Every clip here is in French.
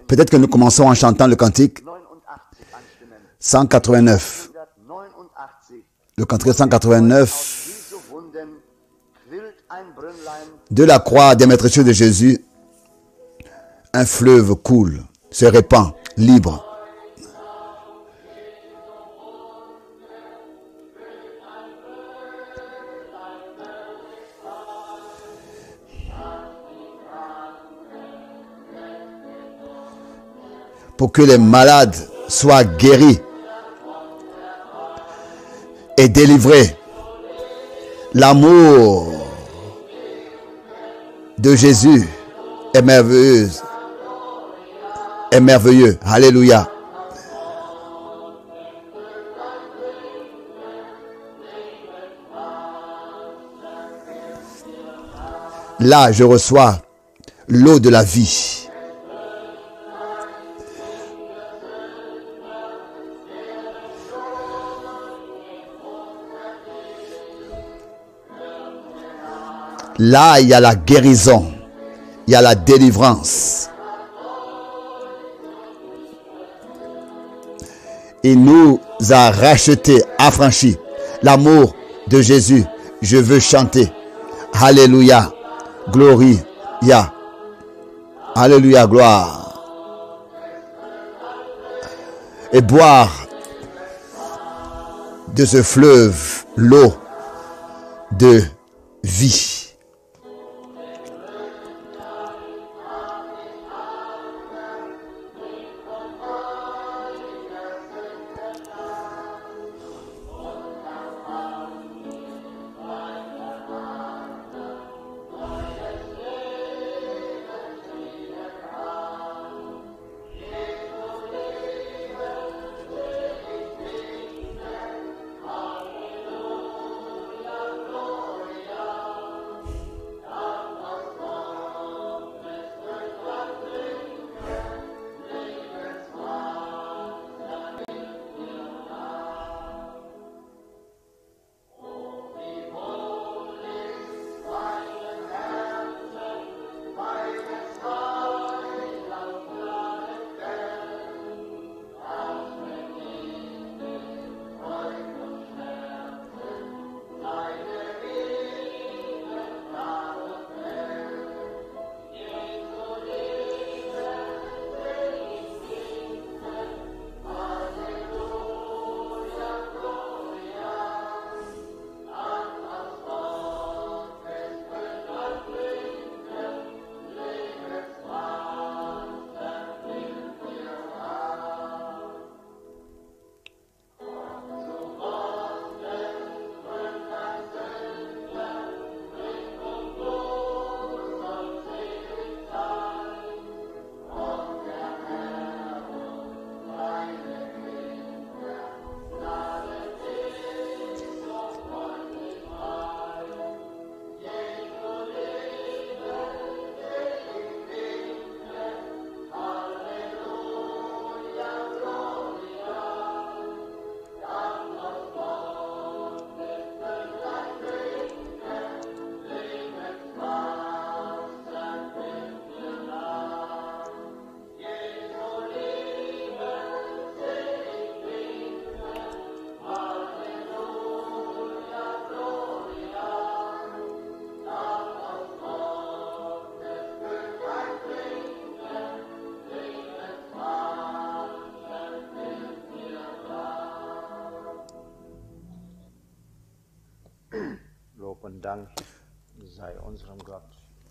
Peut-être que nous commençons en chantant le cantique 189. Le cantique 189. De la croix des maîtres de Jésus, un fleuve coule, se répand, libre. Pour que les malades soient guéris et délivrés. L'amour de Jésus est merveilleux. Est merveilleux. Alléluia. Là, je reçois l'eau de la vie. Là, il y a la guérison, il y a la délivrance. Il nous a rachetés, affranchis. L'amour de Jésus, je veux chanter. Alléluia. Gloria. Alléluia, gloire. Et boire de ce fleuve l'eau de vie.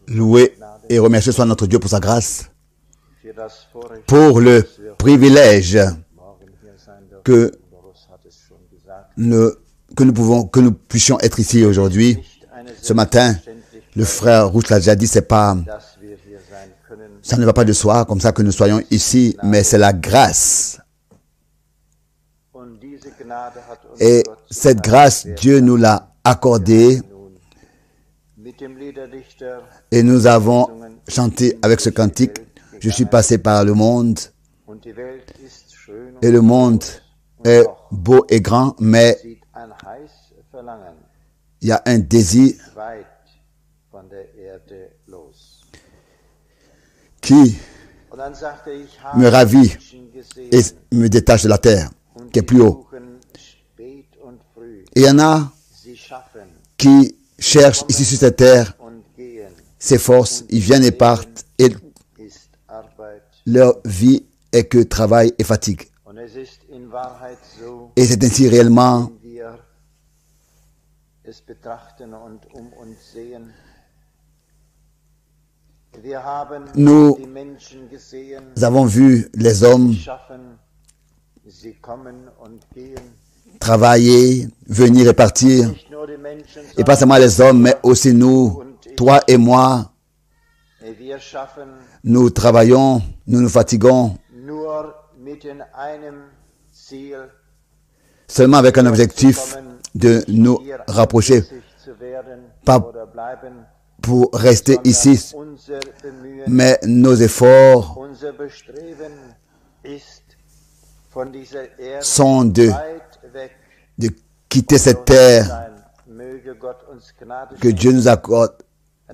Loué et remercié soit notre Dieu pour sa grâce, pour le privilège que nous puissions être ici aujourd'hui. Ce matin, le frère Rouch l'a déjà dit, ça ne va pas de soi comme ça que nous soyons ici, mais c'est la grâce. Et cette grâce, Dieu nous l'a accordée. Et nous avons chanté avec ce cantique, je suis passé par le monde, et le monde est beau et grand, mais il y a un désir qui me ravit et me détache de la terre, qui est plus haut. Et il y en a qui cherchent ici sur cette terre ces forces, ils viennent et partent, et leur vie est que travail et fatigue. Et c'est ainsi réellement. Nous avons vu les hommes travailler, venir et partir. Et pas seulement les hommes, mais aussi nous, toi et moi. Nous travaillons, nous nous fatiguons. Seulement avec un objectif de nous rapprocher. Pas pour rester ici, mais nos efforts sont de quitter cette terre, que Dieu nous accorde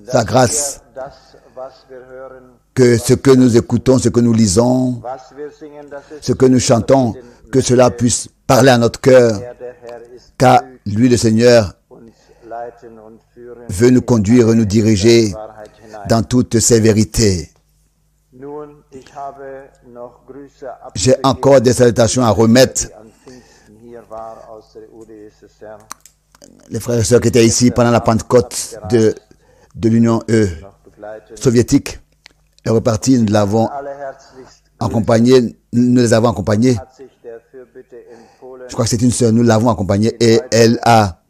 sa grâce, que ce que nous écoutons, ce que nous lisons, ce que nous chantons, que cela puisse parler à notre cœur, car lui, le Seigneur, veut nous conduire et nous diriger dans toutes ces vérités. J'ai encore des salutations à remettre. Les frères et sœurs qui étaient ici pendant la Pentecôte de l'Union soviétique est reparti. Nous l'avons accompagné. Nous les avons accompagnés. Je crois que c'est une sœur. Nous l'avons accompagnée et elle a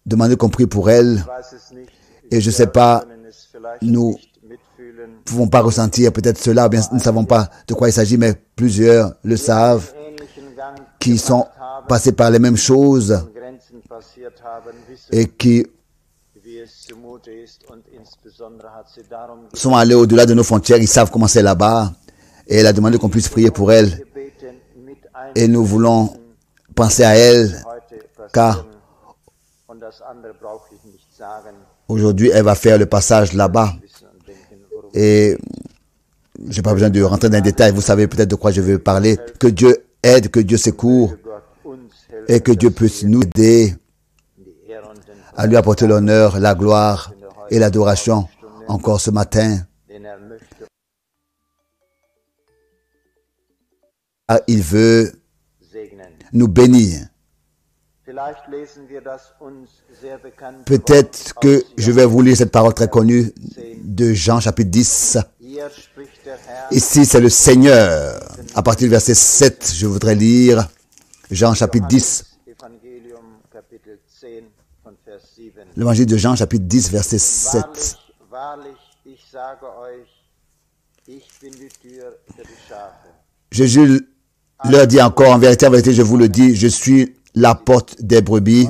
demandé qu'on prie pour elle. Et je ne sais pas, nous ne pouvons pas ressentir peut-être cela, bien nous ne savons pas de quoi il s'agit, mais plusieurs le savent, qui sont passés par les mêmes choses et qui sont allés au-delà de nos frontières. Ils savent comment c'est là-bas et elle a demandé qu'on puisse prier pour elle et nous voulons penser à elle car aujourd'hui elle va faire le passage là-bas et je n'ai pas besoin de rentrer dans les détails, vous savez peut-être de quoi je veux parler. Que Dieu aide, que Dieu secourt et que Dieu puisse nous aider à lui apporter l'honneur, la gloire et l'adoration encore ce matin. Il veut nous bénir. Peut-être que je vais vous lire cette parole très connue de Jean chapitre 10. Ici, c'est le Seigneur. À partir du verset 7, je voudrais lire Jean chapitre 10. L'évangile de Jean chapitre 10, verset 7. Jésus leur dit encore, en vérité, je vous le dis, je suis la porte des brebis.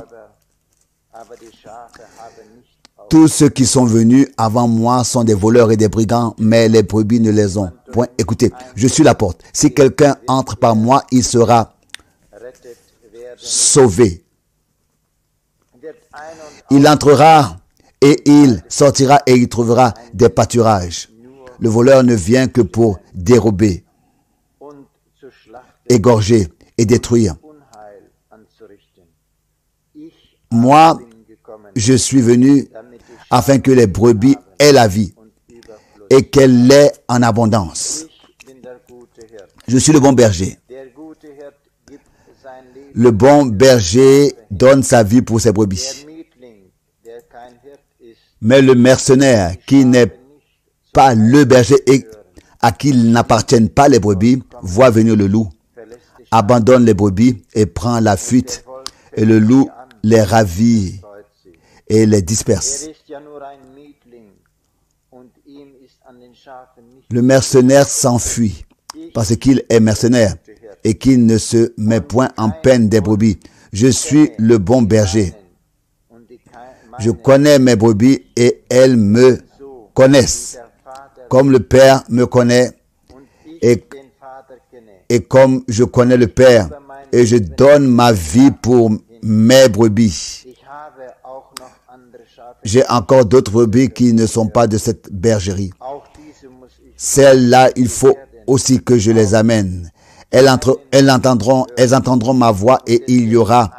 Tous ceux qui sont venus avant moi sont des voleurs et des brigands, mais les brebis ne les ont point. Écoutez, je suis la porte. Si quelqu'un entre par moi, il sera sauvé. Il entrera et il sortira et il trouvera des pâturages. Le voleur ne vient que pour dérober, égorger et détruire. Moi, je suis venu afin que les brebis aient la vie et qu'elle l'ait en abondance. Je suis le bon berger. Le bon berger donne sa vie pour ses brebis. Mais le mercenaire qui n'est pas le berger et à qui n'appartiennent pas les brebis, voit venir le loup, abandonne les brebis et prend la fuite, et le loup les ravit et les disperse. Le mercenaire s'enfuit parce qu'il est mercenaire et qu'il ne se met point en peine des brebis. Je suis le bon berger. Je connais mes brebis et elles me connaissent. Comme le Père me connaît et comme je connais le Père, et je donne ma vie pour mes brebis. J'ai encore d'autres brebis qui ne sont pas de cette bergerie. Celles-là, il faut aussi que je les amène. Elles entendront ma voix et il y aura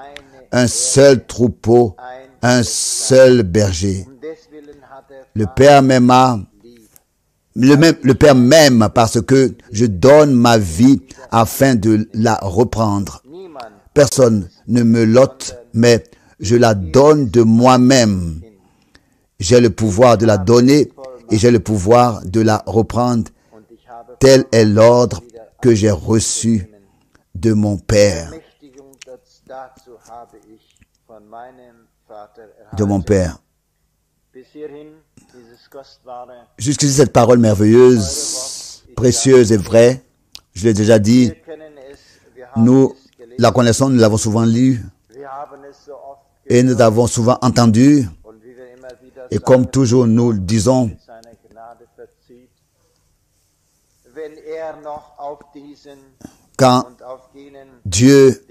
un seul troupeau, un seul berger. Le Père m'aima. Le Père m'aime parce que je donne ma vie afin de la reprendre. Personne ne me l'ôte, mais je la donne de moi-même. J'ai le pouvoir de la donner et j'ai le pouvoir de la reprendre. Tel est l'ordre que j'ai reçu de mon Père. De mon Père. Jusqu'ici, cette parole merveilleuse, précieuse et vraie, je l'ai déjà dit, nous la connaissons, nous l'avons souvent lue et nous l'avons souvent entendue. Et comme toujours, nous le disons, quand Dieu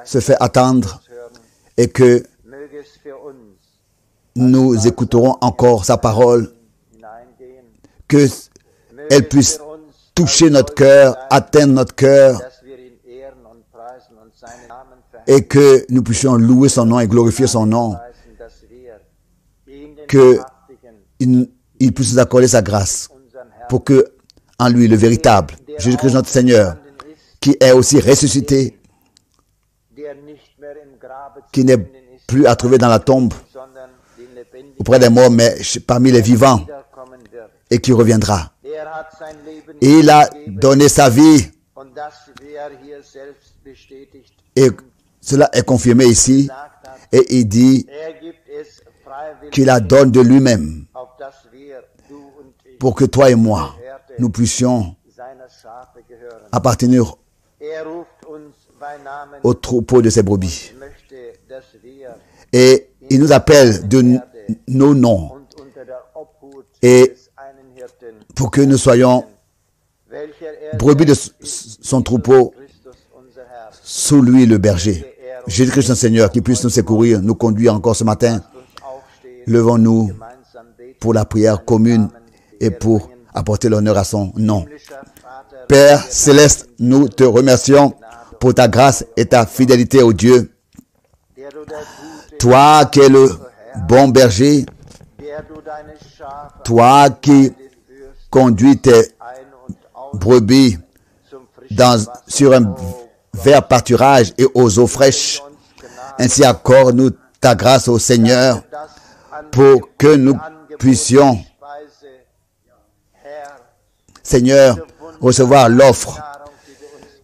se fait attendre et que nous écouterons encore sa parole, qu'elle puisse toucher notre cœur, atteindre notre cœur et que nous puissions louer son nom et glorifier son nom, qu'il puisse nous accorder sa grâce pour que, en lui, le véritable, Jésus-Christ notre Seigneur, qui est aussi ressuscité, qui n'est plus à trouver dans la tombe auprès des morts, mais parmi les vivants, et qui reviendra. Et il a donné sa vie, et cela est confirmé ici, et il dit qu'il la donne de lui-même pour que toi et moi, nous puissions appartenir au troupeau de ses brebis. Et il nous appelle de nos noms, et pour que nous soyons brebis de son troupeau, sous lui le berger. Jésus-Christ, notre Seigneur, qui puisse nous secourir, nous conduire encore ce matin. Levons-nous pour la prière commune et pour apporter l'honneur à son nom. Père céleste, nous te remercions pour ta grâce et ta fidélité au Dieu. Toi qui es le bon berger, toi qui conduis tes brebis sur un vert pâturage et aux eaux fraîches. Ainsi accorde-nous ta grâce au Seigneur pour que nous puissions, Seigneur, recevoir l'offre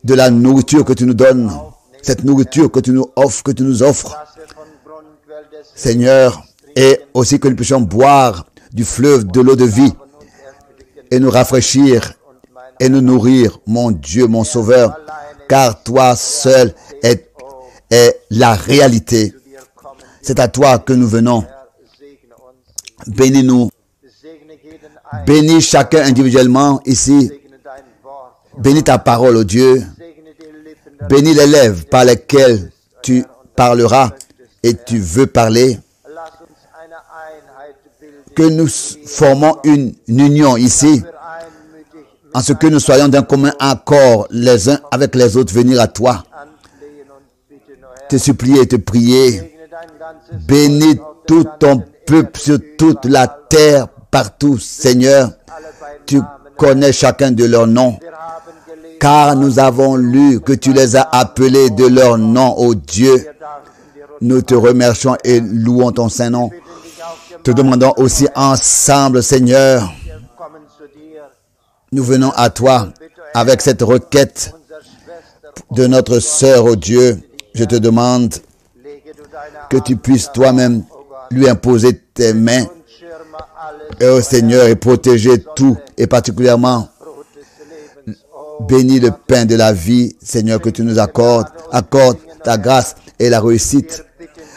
de la nourriture que tu nous donnes, cette nourriture que tu nous offres, Seigneur, et aussi que nous puissions boire du fleuve de l'eau de vie et nous rafraîchir et nous nourrir, mon Dieu, mon Sauveur, car toi seul est la réalité. C'est à toi que nous venons. Bénis-nous. Bénis chacun individuellement ici. Bénis ta parole, ô Dieu. Bénis les lèvres par lesquelles tu parleras et tu veux parler. Que nous formons une union ici, en ce que nous soyons d'un commun accord les uns avec les autres, venir à toi, te supplier et te prier. Bénis tout ton peuple sur toute la terre, partout, Seigneur. Tu connais chacun de leurs noms, car nous avons lu que tu les as appelés de leur nom, ô Dieu. Nous te remercions et louons ton Saint-Nom. Te demandons aussi ensemble, Seigneur, nous venons à toi avec cette requête de notre sœur, ô Dieu. Je te demande que tu puisses toi-même lui imposer tes mains, ô Seigneur, et protéger tout, et particulièrement bénis le pain de la vie, Seigneur, que tu nous accordes. Accorde ta grâce et la réussite.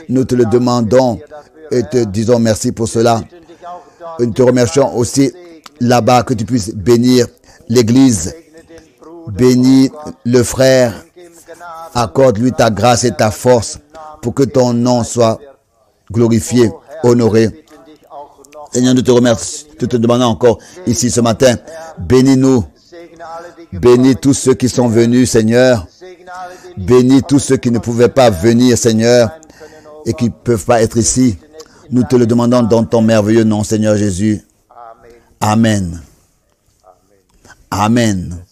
Nous te le demandons et te disons merci pour cela. Nous te remercions aussi là-bas que tu puisses bénir l'Église. Bénis le frère. Accorde-lui ta grâce et ta force pour que ton nom soit glorifié, honoré. Seigneur, nous te remercions. Nous te demandons encore ici ce matin. Bénis-nous. Bénis tous ceux qui sont venus, Seigneur. Bénis tous ceux qui ne pouvaient pas venir, Seigneur, et qui ne peuvent pas être ici. Nous te le demandons dans ton merveilleux nom, Seigneur Jésus. Amen. Amen.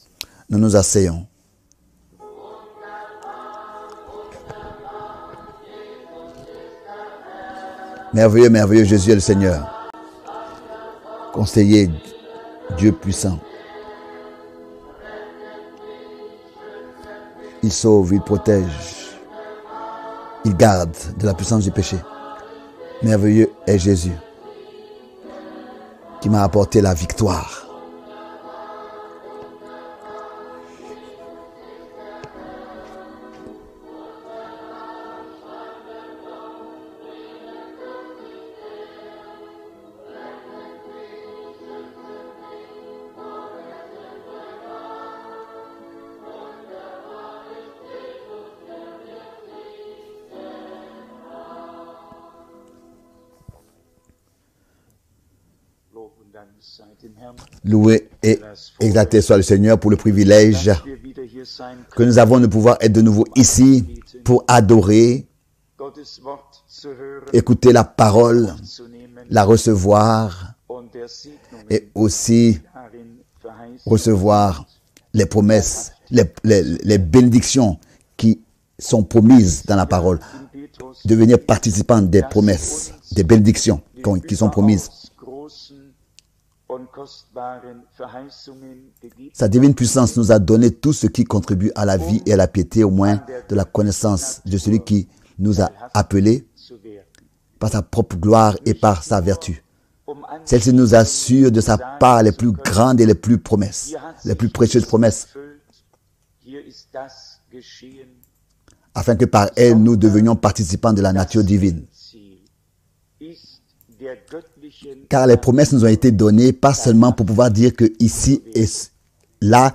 Nous nous asseyons. Merveilleux, merveilleux, Jésus est le Seigneur. Conseiller, Dieu puissant. Il sauve, il protège, il garde de la puissance du péché. Merveilleux est Jésus qui m'a apporté la victoire. Loué et exalté soit le Seigneur pour le privilège que nous avons de pouvoir être de nouveau ici pour adorer, écouter la parole, la recevoir et aussi recevoir les promesses, les bénédictions qui sont promises dans la parole, devenir participant des promesses, des bénédictions qui sont promises. Sa divine puissance nous a donné tout ce qui contribue à la vie et à la piété, au moins de la connaissance de celui qui nous a appelés par sa propre gloire et par sa vertu. Celle-ci nous assure de sa part les plus grandes et les plus précieuses promesses, afin que par elle nous devenions participants de la nature divine. Car les promesses nous ont été données pas seulement pour pouvoir dire que ici et là,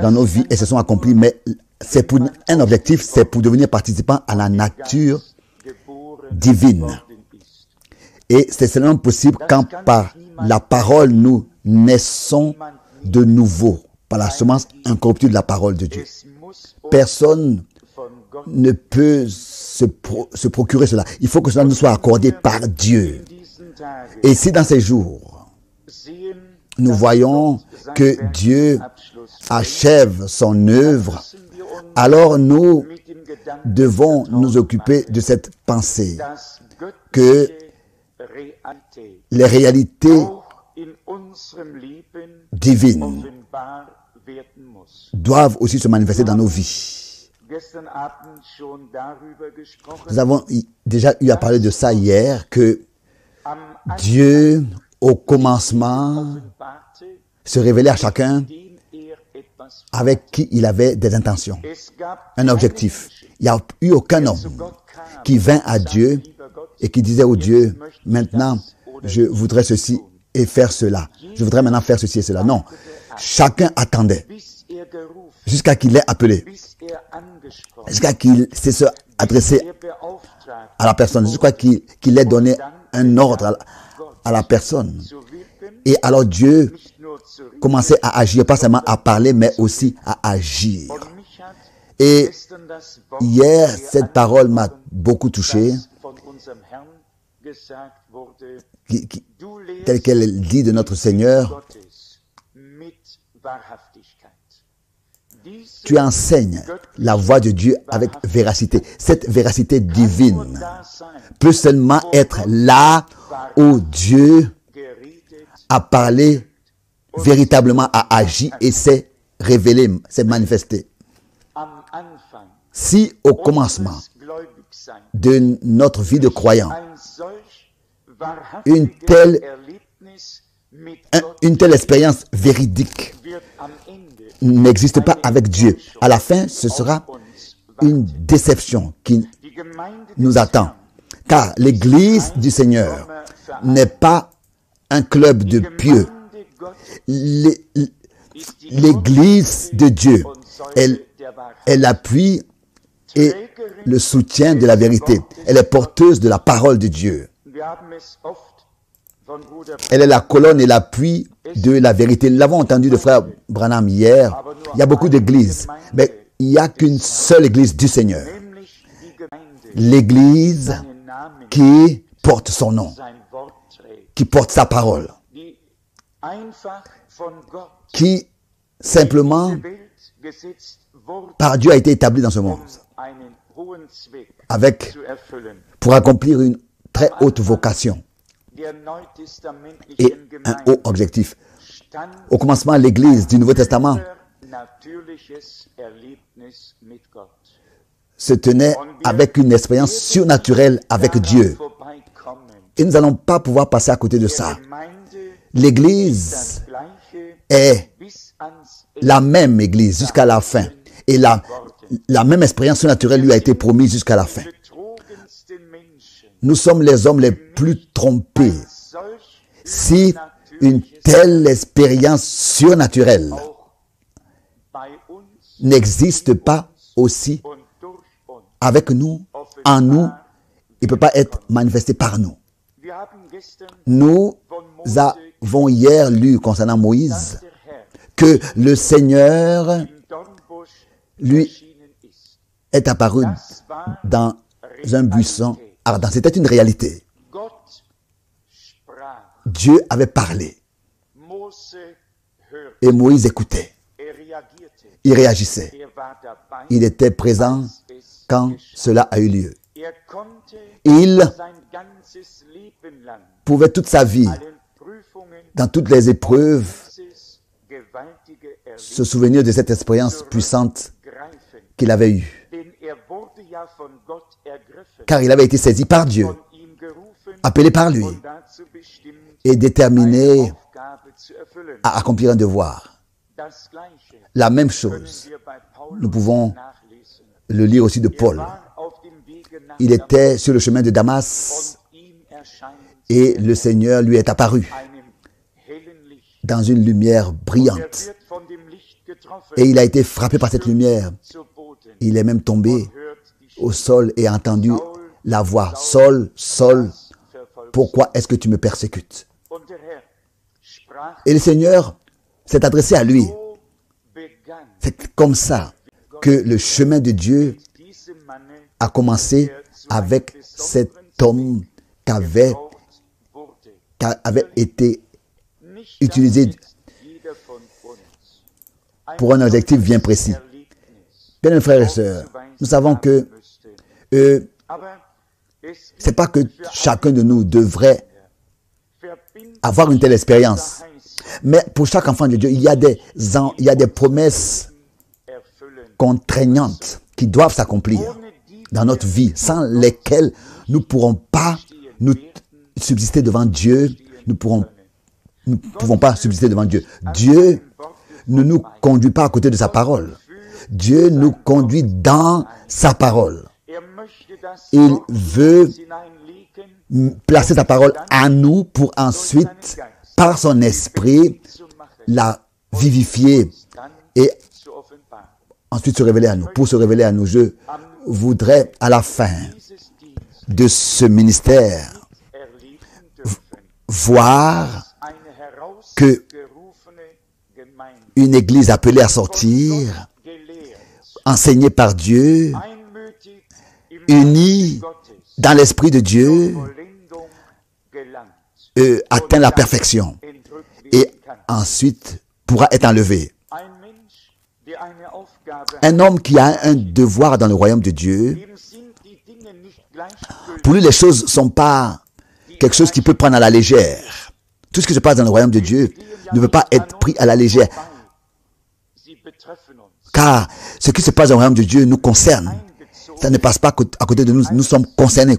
dans nos vies, elles se sont accomplies, mais c'est pour un objectif, c'est pour devenir participant à la nature divine. Et c'est seulement possible quand par la parole nous naissons de nouveau, par la semence incorruptible de la parole de Dieu. Personne ne peut se procurer cela. Il faut que cela nous soit accordé par Dieu. Et si dans ces jours, nous voyons que Dieu achève son œuvre, alors nous devons nous occuper de cette pensée, que les réalités divines doivent aussi se manifester dans nos vies. Nous avons déjà eu à parler de ça hier, que Dieu, au commencement, se révélait à chacun avec qui il avait des intentions, un objectif. Il n'y a eu aucun homme qui vint à Dieu et qui disait au Dieu, maintenant, je voudrais ceci et faire cela. Je voudrais maintenant faire ceci et cela. Non, chacun attendait jusqu'à qu'il l'ait appelé, jusqu'à qu'il s'est adressé à la personne, jusqu'à qu'il ait donné un ordre à la personne. Et alors Dieu commençait à agir, pas seulement à parler, mais aussi à agir. Et hier, cette parole m'a beaucoup touché, telle qu'elle dit de notre Seigneur. Tu enseignes la voix de Dieu avec véracité. Cette véracité divine peut seulement être là où Dieu a parlé véritablement, a agi et s'est révélé, s'est manifesté. Si au commencement de notre vie de croyant, une telle expérience véridique n'existe pas avec Dieu, à la fin, ce sera une déception qui nous attend. Car l'Église du Seigneur n'est pas un club de pieux. L'Église de Dieu est l'appui et le soutien de la vérité. Elle est porteuse de la parole de Dieu. Elle est la colonne et l'appui de la vérité. Nous l'avons entendu de frère Branham hier. Il y a beaucoup d'églises, mais il n'y a qu'une seule église du Seigneur. L'église qui porte son nom, qui porte sa parole, qui simplement par Dieu a été établie dans ce monde, pour accomplir une très haute vocation et un haut objectif. Au commencement, l'Église du Nouveau Testament se tenait avec une expérience surnaturelle avec Dieu. Et nous n'allons pas pouvoir passer à côté de ça. L'Église est la même Église jusqu'à la fin. Et la même expérience surnaturelle lui a été promise jusqu'à la fin. Nous sommes les hommes les plus trompés. Si une telle expérience surnaturelle n'existe pas aussi avec nous, en nous, il ne peut pas être manifesté par nous. Nous avons hier lu concernant Moïse que le Seigneur lui est apparu dans un buisson ardent. C'était une réalité. Dieu avait parlé. Et Moïse écoutait. Il réagissait. Il était présent quand cela a eu lieu. Il pouvait toute sa vie, dans toutes les épreuves, se souvenir de cette expérience puissante qu'il avait eue. Car il avait été saisi par Dieu, appelé par lui et déterminé à accomplir un devoir. La même chose, nous pouvons le lire aussi de Paul. Il était sur le chemin de Damas et le Seigneur lui est apparu dans une lumière brillante. Et il a été frappé par cette lumière. Il est même tombé au sol et a entendu la voix. Saul, Saul, pourquoi est-ce que tu me persécutes? Et le Seigneur s'est adressé à lui. C'est comme ça que le chemin de Dieu a commencé avec cet homme qui avait été utilisé pour un objectif bien précis. Bien, mes frères et sœurs, nous savons que c'est pas que chacun de nous devrait avoir une telle expérience. Mais pour chaque enfant de Dieu, il y a des promesses contraignantes qui doivent s'accomplir dans notre vie, sans lesquelles nous ne pourrons pas nous subsister devant Dieu. Nous ne pouvons pas subsister devant Dieu. Dieu ne nous conduit pas à côté de sa parole. Dieu nous conduit dans sa parole. Il veut placer sa parole à nous pour ensuite, par son esprit, la vivifier et ensuite se révéler à nous. Pour se révéler à nous, je voudrais à la fin de ce ministère voir que une église appelée à sortir, enseignée par Dieu, unie dans l'esprit de Dieu, atteint la perfection et ensuite pourra être enlevé. Un homme qui a un devoir dans le royaume de Dieu, pour lui les choses ne sont pas quelque chose qu'il peut prendre à la légère. Tout ce qui se passe dans le royaume de Dieu ne peut pas être pris à la légère. Car ce qui se passe dans le royaume de Dieu nous concerne. Ça ne passe pas à côté de nous. Nous sommes concernés.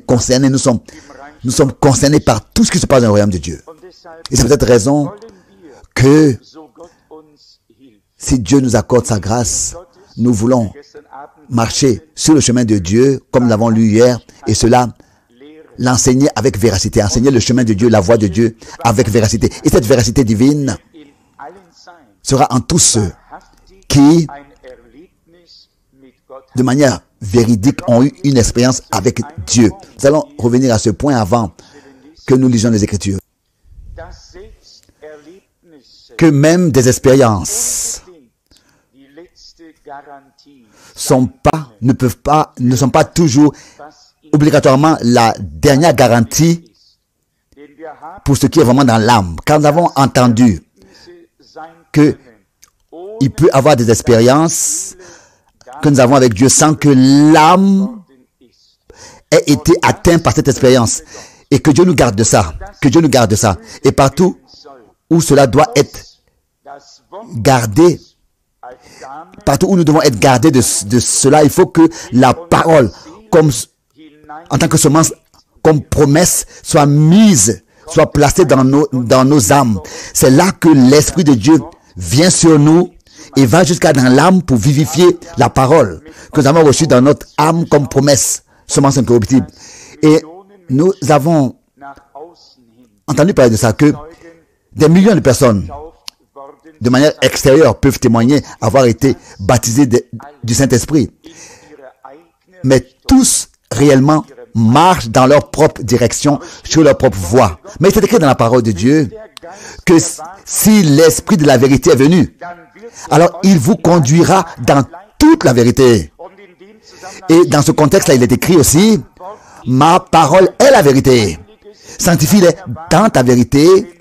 Nous sommes concernés par tout ce qui se passe dans le royaume de Dieu. Et c'est pour cette raison que si Dieu nous accorde sa grâce, nous voulons marcher sur le chemin de Dieu, comme nous l'avons lu hier, et cela, l'enseigner avec véracité, enseigner le chemin de Dieu, la voie de Dieu, avec véracité. Et cette véracité divine sera en tous ceux qui, de manière véridique, ont eu une expérience avec Dieu. Nous allons revenir à ce point avant que nous lisions les Écritures. Que même des expériences ne sont pas toujours obligatoirement la dernière garantie pour ce qui est vraiment dans l'âme. Car nous avons entendu que il peut y avoir des expériences que nous avons avec Dieu sans que l'âme ait été atteinte par cette expérience. Et que Dieu nous garde de ça. Que Dieu nous garde de ça. Et partout où cela doit être gardé, partout où nous devons être gardés de cela, il faut que la parole, comme en tant que semence, comme promesse, soit mise, soit placée dans nos âmes. C'est là que l'Esprit de Dieu vient sur nous et va jusqu'à dans l'âme pour vivifier la parole que nous avons reçue dans notre âme comme promesse, semence incorruptible. Et nous avons entendu parler de ça, que des millions de personnes, de manière extérieure, peuvent témoigner avoir été baptisés du Saint-Esprit. Mais tous, réellement, marchent dans leur propre direction, sur leur propre voie. Mais c'est écrit dans la parole de Dieu que si l'Esprit de la vérité est venu, alors il vous conduira dans toute la vérité. Et dans ce contexte-là, il est écrit aussi, ma parole est la vérité. Sanctifie-les dans ta vérité,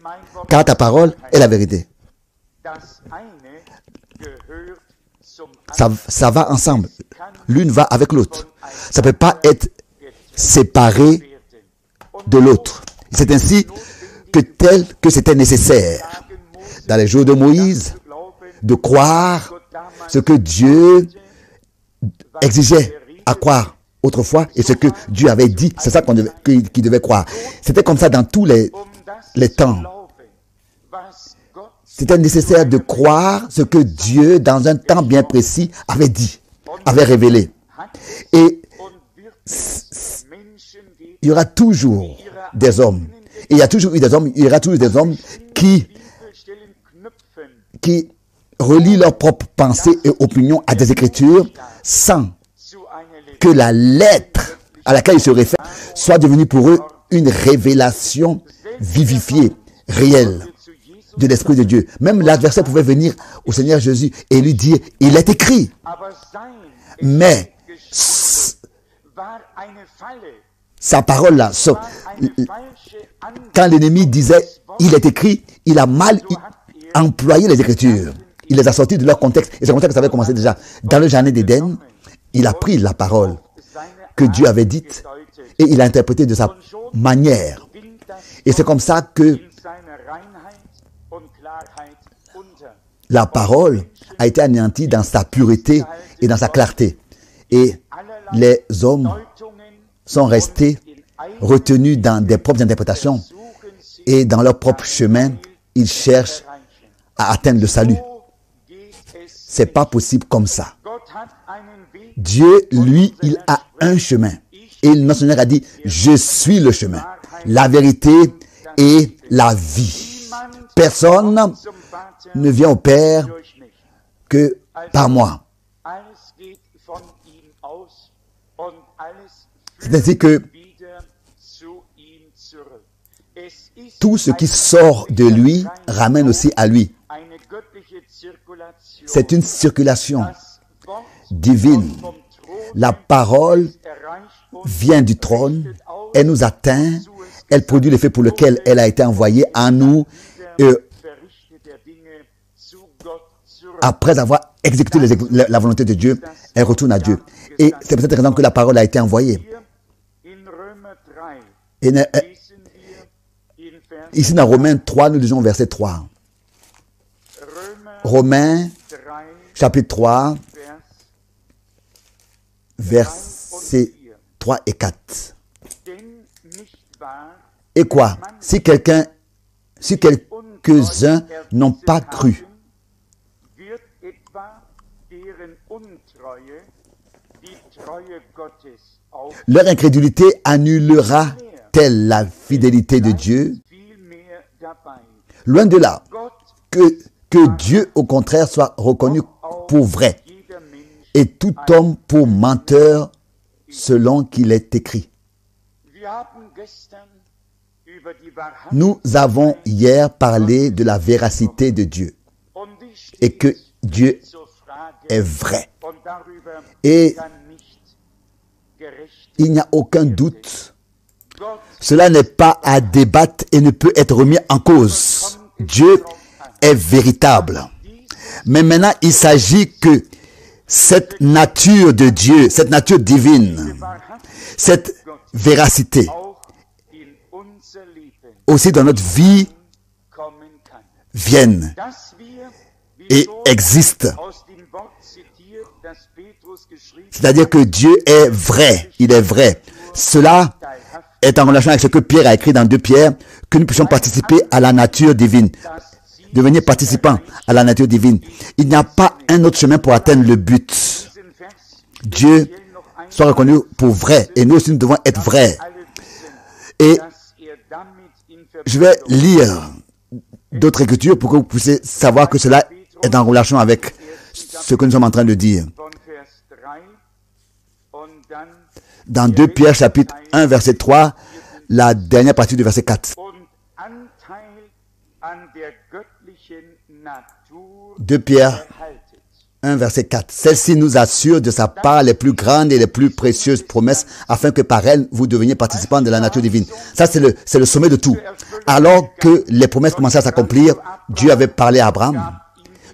car ta parole est la vérité. Ça va ensemble. L'une va avec l'autre. Ça ne peut pas être séparé de l'autre. C'est ainsi que c'était nécessaire, dans les jours de Moïse, de croire ce que Dieu exigeait à croire autrefois et ce que Dieu avait dit. C'est ça qu'il devait croire. C'était comme ça dans tous les temps. C'était nécessaire de croire ce que Dieu, dans un temps bien précis, avait dit, avait révélé. Et il y aura toujours des hommes. Et il y a toujours eu des hommes, il y aura toujours des hommes qui relient leurs propres pensées et opinions à des Écritures sans que la lettre à laquelle ils se réfèrent soit devenue pour eux une révélation vivifiée, réelle de l'Esprit de Dieu. Même l'adversaire pouvait venir au Seigneur Jésus et lui dire, il est écrit. Mais sa parole là, quand l'ennemi disait, il est écrit, il a mal employé les Écritures. Il les a sortis de leur contexte. Et ce contexte avait commencé déjà. Dans le jardin d'Éden, il a pris la parole que Dieu avait dite et il a interprété de sa manière. Et c'est comme ça que la parole a été anéantie dans sa pureté et dans sa clarté. Et les hommes sont restés retenus dans des propres interprétations et dans leur propre chemin, ils cherchent à atteindre le salut. C'est pas possible comme ça. Dieu, lui, il a un chemin. Et notre Seigneur a dit, je suis le chemin, la vérité et la vie. Personne ne vient au Père que par moi. C'est ainsi que tout ce qui sort de lui ramène aussi à lui. C'est une circulation divine. La parole vient du trône, elle nous atteint, elle produit l'effet pour lequel elle a été envoyée à nous. Après avoir exécuté la volonté de Dieu, elle retourne à Dieu. Et c'est pour cette raison que la parole a été envoyée. Et ici dans Romains 3, nous lisons verset 3. Romains chapitre 3, versets 3 et 4. Et quoi? Si quelques-uns n'ont pas cru, leur incrédulité annulera-t-elle la fidélité de Dieu? Loin de là, que Dieu au contraire soit reconnu pour vrai et tout homme pour menteur selon qu'il est écrit. Nous avons hier parlé de la véracité de Dieu et que Dieu est vrai. Et il n'y a aucun doute. Cela n'est pas à débattre et ne peut être remis en cause. Dieu est véritable. Mais maintenant, il s'agit que cette nature de Dieu, cette nature divine, cette véracité, aussi dans notre vie, vienne et existe. C'est-à-dire que Dieu est vrai, il est vrai. Cela est en relation avec ce que Pierre a écrit dans 2 Pierre, que nous puissions participer à la nature divine, devenir participants à la nature divine. Il n'y a pas un autre chemin pour atteindre le but. Dieu soit reconnu pour vrai, et nous aussi nous devons être vrais. Et je vais lire d'autres écritures pour que vous puissiez savoir que cela est en relation avec ce que nous sommes en train de dire. Dans 2 Pierre chapitre 1 verset 3, la dernière partie du verset 4. 2 Pierre 1, verset 4. Celle-ci nous assure de sa part les plus grandes et les plus précieuses promesses, afin que par elles, vous deveniez participants de la nature divine. Ça, c'est le sommet de tout. Alors que les promesses commençaient à s'accomplir, Dieu avait parlé à Abraham,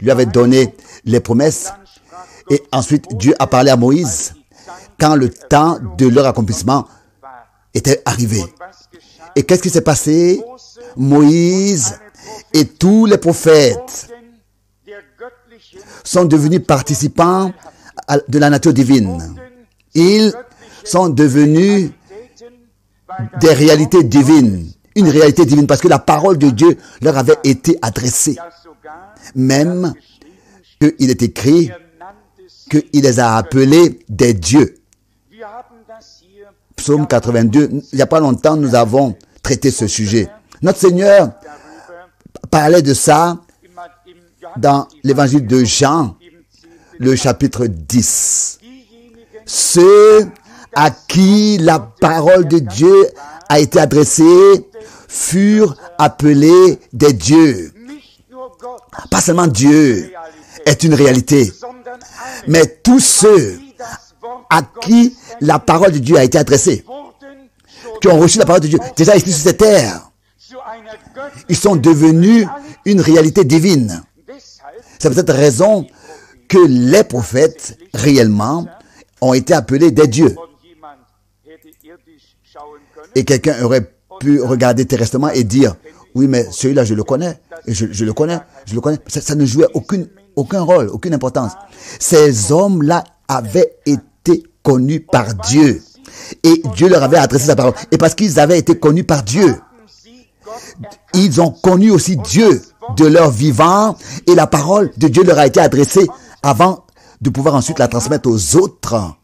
lui avait donné les promesses, et ensuite Dieu a parlé à Moïse quand le temps de leur accomplissement était arrivé. Et qu'est-ce qui s'est passé? Moïse et tous les prophètes sont devenus participants de la nature divine. Ils sont devenus des réalités divines. Une réalité divine parce que la parole de Dieu leur avait été adressée. Même qu'il est écrit qu'il les a appelés des dieux. Psaume 82, il n'y a pas longtemps, nous avons traité ce sujet. Notre Seigneur parlait de ça dans l'évangile de Jean, le chapitre 10. Ceux à qui la parole de Dieu a été adressée furent appelés des dieux. Pas seulement Dieu est une réalité, mais tous ceux à qui la parole de Dieu a été adressée, qui ont reçu la parole de Dieu, déjà ici sur cette terre, ils sont devenus une réalité divine. C'est pour cette raison que les prophètes, réellement, ont été appelés des dieux. Et quelqu'un aurait pu regarder terrestrement et dire, oui, mais celui-là, je le connais, et je le connais. Ça ne jouait aucun rôle, aucune importance. Ces hommes-là avaient été connus par Dieu. Et Dieu leur avait adressé sa parole. Et parce qu'ils avaient été connus par Dieu, ils ont connu aussi Dieu de leur vivant. Et la parole de Dieu leur a été adressée avant de pouvoir ensuite la transmettre aux autres.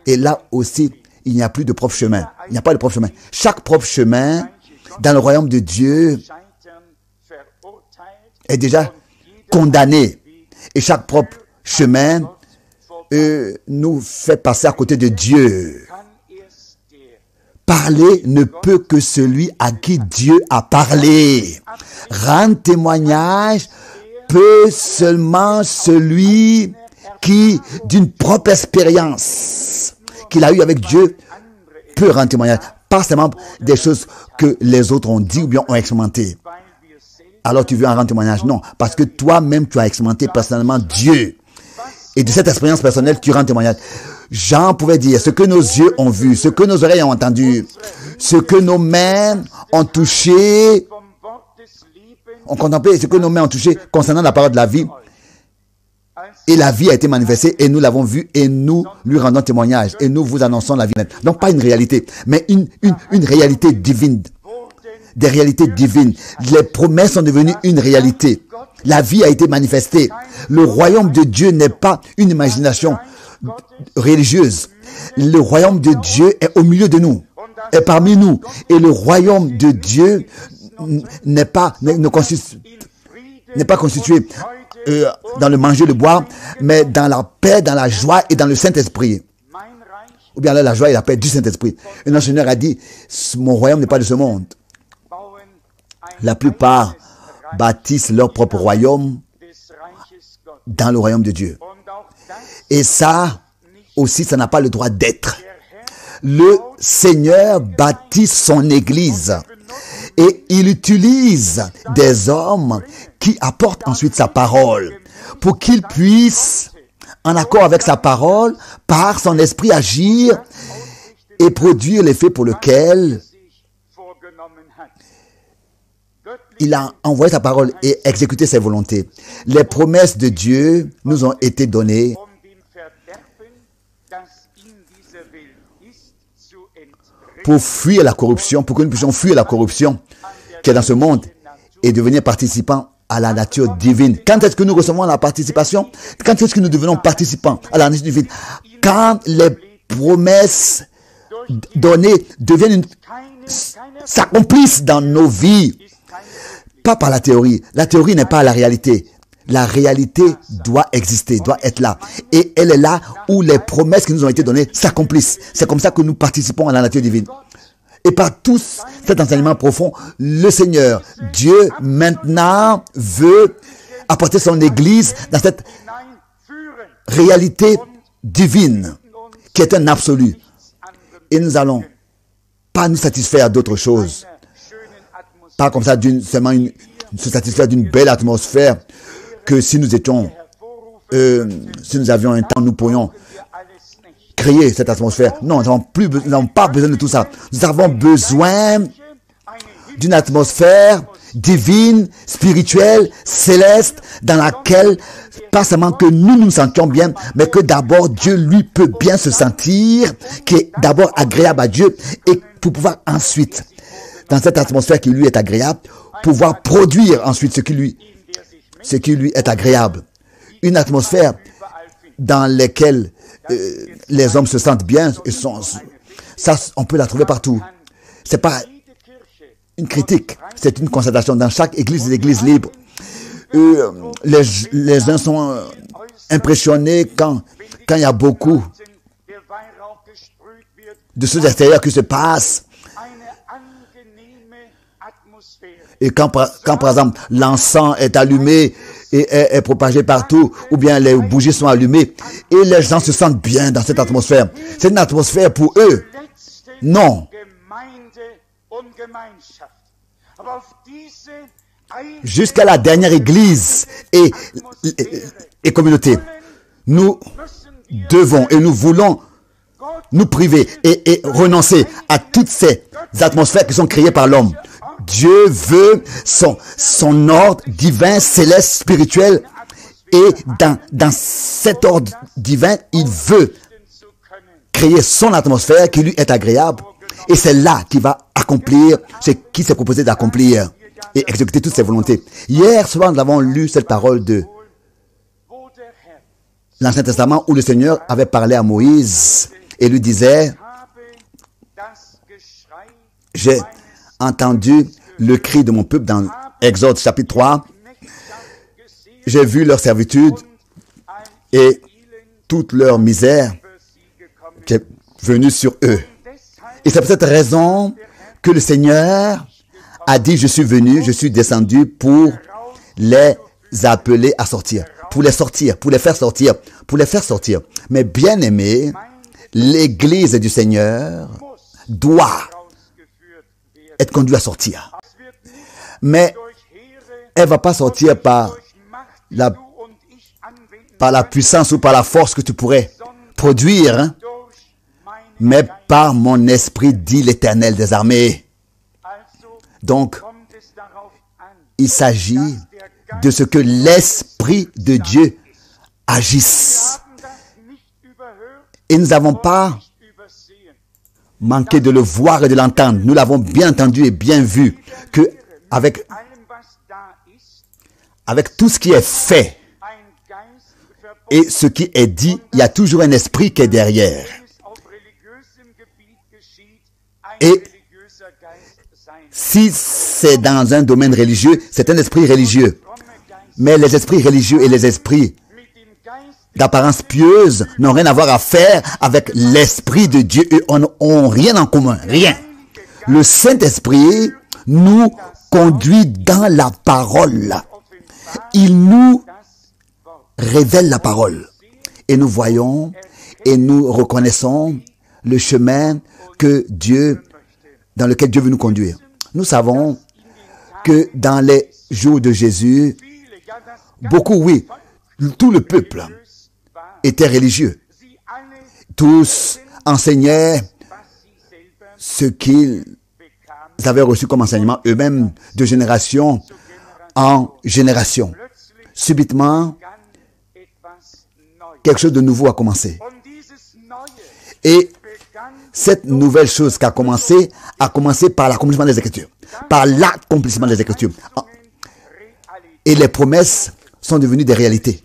Et là aussi, il n'y a plus de propre chemin. Il n'y a pas de propre chemin. Chaque propre chemin dans le royaume de Dieu est déjà condamné. Et chaque propre chemin nous fait passer à côté de Dieu. Parler ne peut que celui à qui Dieu a parlé. Rendre témoignage peut seulement celui qui, d'une propre expérience qu'il a eue avec Dieu, peut rendre témoignage. Pas seulement des choses que les autres ont dit ou bien ont expérimenté. Alors tu veux en rendre témoignage? Non, parce que toi-même tu as expérimenté personnellement Dieu. Et de cette expérience personnelle, tu rends témoignage. Jean pouvait dire ce que nos yeux ont vu, ce que nos oreilles ont entendu, ce que nos mains ont touché, ont contemplé, ce que nos mains ont touché concernant la parole de la vie. Et la vie a été manifestée et nous l'avons vue et nous lui rendons témoignage et nous vous annonçons la vie. Donc pas une réalité, mais une réalité divine. Des réalités divines. Les promesses sont devenues une réalité. La vie a été manifestée. Le royaume de Dieu n'est pas une imagination religieuse. Le royaume de Dieu est au milieu de nous, est parmi nous. Et le royaume de Dieu n'est pas constitué dans le manger, le boire, mais dans la paix, dans la joie et dans le Saint-Esprit. Ou bien là, la joie et la paix du Saint-Esprit. Et notre Seigneur a dit, mon royaume n'est pas de ce monde. La plupart bâtissent leur propre royaume dans le royaume de Dieu. Et ça aussi, ça n'a pas le droit d'être. Le Seigneur bâtit son Église et il utilise des hommes qui apportent ensuite sa parole pour qu'ils puissent, en accord avec sa parole, par son esprit agir et produire l'effet pour lequel il a envoyé sa parole et exécuté ses volontés. Les promesses de Dieu nous ont été données pour fuir la corruption, pour que nous puissions fuir la corruption qui est dans ce monde et devenir participants à la nature divine. Quand est-ce que nous recevons la participation? Quand est-ce que nous devenons participants à la nature divine? Quand les promesses données deviennent s'accomplissent dans nos vies. Pas par la théorie. La théorie n'est pas la réalité. La réalité doit exister, doit être là. Et elle est là où les promesses qui nous ont été données s'accomplissent. C'est comme ça que nous participons à la nature divine. Et par tous cet enseignement profond, le Seigneur, Dieu, maintenant, veut apporter son Église dans cette réalité divine qui est un absolu. Et nous allons pas nous satisfaire d'autre chose. Pas comme ça, seulement se satisfaire d'une belle atmosphère que si nous étions, si nous avions un temps, nous pourrions créer cette atmosphère. Non, nous n'avons pas besoin de tout ça. Nous avons besoin d'une atmosphère divine, spirituelle, céleste, dans laquelle pas seulement que nous nous sentions bien, mais que d'abord Dieu lui peut bien se sentir, qui est d'abord agréable à Dieu, et pour pouvoir ensuite, dans cette atmosphère qui lui est agréable, pouvoir produire ensuite ce qui lui est agréable. Une atmosphère dans laquelle les hommes se sentent bien, ça on peut la trouver partout. C'est pas une critique, c'est une constatation. Dans chaque église, les églises libres, les uns sont impressionnés quand il y a beaucoup de choses extérieures qui se passent. Et quand par exemple, l'encens est allumé et est propagé partout, ou bien les bougies sont allumées, et les gens se sentent bien dans cette atmosphère. C'est une atmosphère pour eux. Non. Jusqu'à la dernière église et communauté, nous devons et nous voulons nous priver et renoncer à toutes ces atmosphères qui sont créées par l'homme. Dieu veut son ordre divin, céleste, spirituel, et dans cet ordre divin, il veut créer son atmosphère qui lui est agréable, et c'est là qu'il va accomplir ce qu'il s'est proposé d'accomplir et exécuter toutes ses volontés. Hier soir, nous avons lu cette parole de l'Ancien Testament où le Seigneur avait parlé à Moïse et lui disait: j'ai entendu le cri de mon peuple dans Exode chapitre 3. J'ai vu leur servitude et toute leur misère qui est venue sur eux. Et c'est pour cette raison que le Seigneur a dit: je suis venu, je suis descendu pour les appeler à sortir, pour les sortir, pour les faire sortir, pour les faire sortir. Mais bien aimé, l'Église du Seigneur doit être conduite à sortir. Mais elle ne va pas sortir par la puissance ou par la force que tu pourrais produire, hein? Mais par mon esprit, dit l'Éternel des armées. Donc, il s'agit de ce que l'Esprit de Dieu agisse. Et nous n'avons pas manqué de le voir et de l'entendre. Nous l'avons bien entendu et bien vu que avec tout ce qui est fait et ce qui est dit, il y a toujours un esprit qui est derrière. Et si c'est dans un domaine religieux, c'est un esprit religieux. Mais les esprits religieux et les esprits d'apparence pieuse n'ont rien à voir à faire avec l'Esprit de Dieu et n'ont rien en commun, rien. Le Saint-Esprit nous conduit dans la parole. Il nous révèle la parole. Et nous voyons et nous reconnaissons le chemin dans lequel Dieu veut nous conduire. Nous savons que dans les jours de Jésus, beaucoup, oui, tout le peuple était religieux. Tous enseignaient ce qu'ils avaient reçu comme enseignement eux-mêmes de génération en génération. Subitement, quelque chose de nouveau a commencé. Et cette nouvelle chose qui a commencé par l'accomplissement des Écritures. Par l'accomplissement des Écritures. Et les promesses sont devenues des réalités.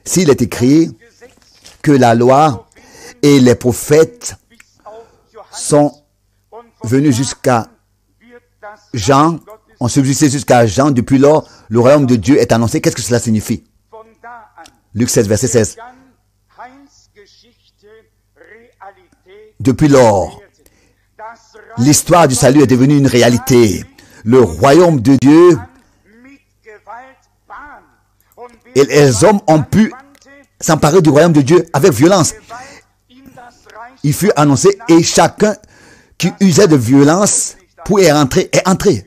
S'il est écrit que la loi et les prophètes sont venus jusqu'à Jean, ont subsisté jusqu'à Jean, depuis lors, le royaume de Dieu est annoncé. Qu'est-ce que cela signifie? Luc 16, verset 16. Depuis lors, l'histoire du salut est devenue une réalité. Le royaume de Dieu, et les hommes ont pu s'emparer du royaume de Dieu avec violence. Il fut annoncé et chacun qui usait de violence pour y rentrer est entré.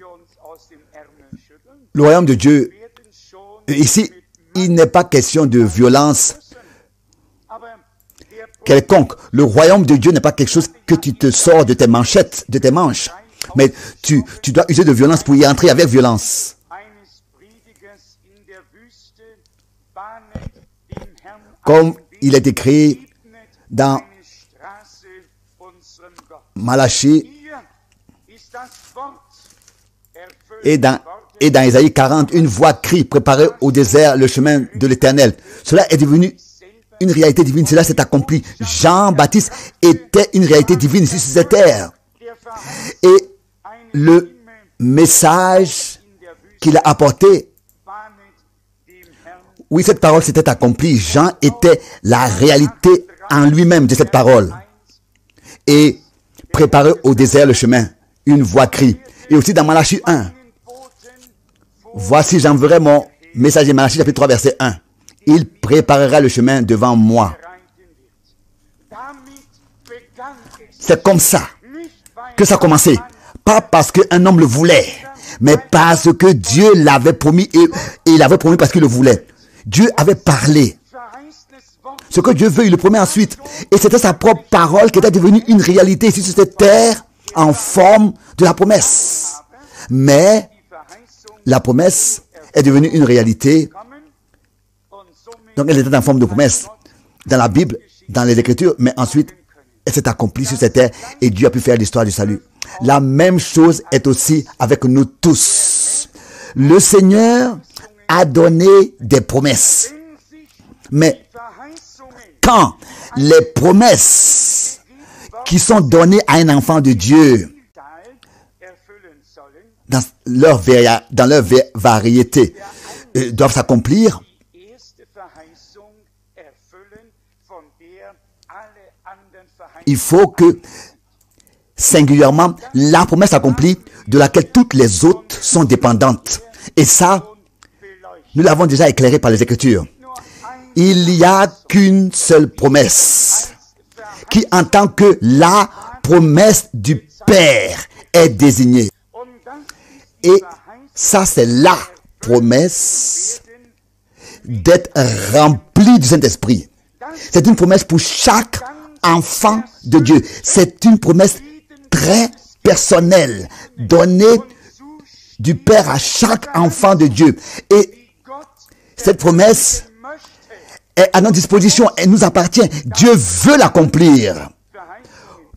Le royaume de Dieu, ici, il n'est pas question de violence quelconque. Le royaume de Dieu n'est pas quelque chose que tu te sors de tes manchettes, de tes manches. Mais tu dois user de violence pour y entrer avec violence. Comme il est écrit dans Malachie et dans Isaïe 40, une voix crie, préparez au désert le chemin de l'Éternel. Cela est devenu une réalité divine, cela s'est accompli. Jean-Baptiste était une réalité divine ici sur cette terre. Et le message qu'il a apporté, oui, cette parole s'était accomplie. Jean était la réalité en lui-même de cette parole. Et préparer au désert le chemin, une voix crie. Et aussi dans Malachie 1, voici j'enverrai mon messager, Malachie chapitre 3 verset 1. Il préparera le chemin devant moi. C'est comme ça que ça a commencé. Pas parce qu'un homme le voulait, mais parce que Dieu l'avait promis et il avait promis parce qu'il le voulait. Dieu avait parlé. Ce que Dieu veut, il le promet ensuite. Et c'était sa propre parole qui était devenue une réalité ici sur cette terre en forme de la promesse. Mais la promesse est devenue une réalité. Donc elle était en forme de promesse dans la Bible, dans les Écritures, mais ensuite elle s'est accomplie sur cette terre et Dieu a pu faire l'histoire du salut. La même chose est aussi avec nous tous. Le Seigneur a donné des promesses. Mais quand les promesses qui sont données à un enfant de Dieu, dans leur variété, doivent s'accomplir, il faut que, singulièrement, la promesse accomplie de laquelle toutes les autres sont dépendantes. Et ça, nous l'avons déjà éclairé par les Écritures. Il n'y a qu'une seule promesse qui, en tant que la promesse du Père, est désignée. Et ça, c'est la promesse d'être rempli du Saint-Esprit. C'est une promesse pour chaque enfant de Dieu. C'est une promesse très personnelle, donnée du Père à chaque enfant de Dieu. Et cette promesse est à notre disposition, elle nous appartient. Dieu veut l'accomplir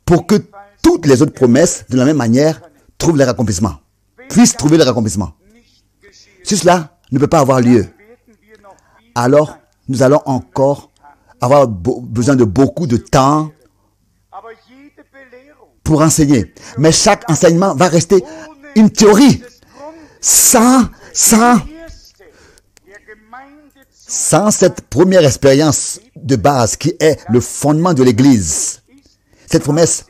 pour que toutes les autres promesses, de la même manière, trouvent leur accomplissement, puissent trouver leur accomplissement. Si cela ne peut pas avoir lieu, alors nous allons encore avoir besoin de beaucoup de temps pour enseigner. Mais chaque enseignement va rester une théorie sans cette première expérience de base qui est le fondement de l'Église. Cette promesse,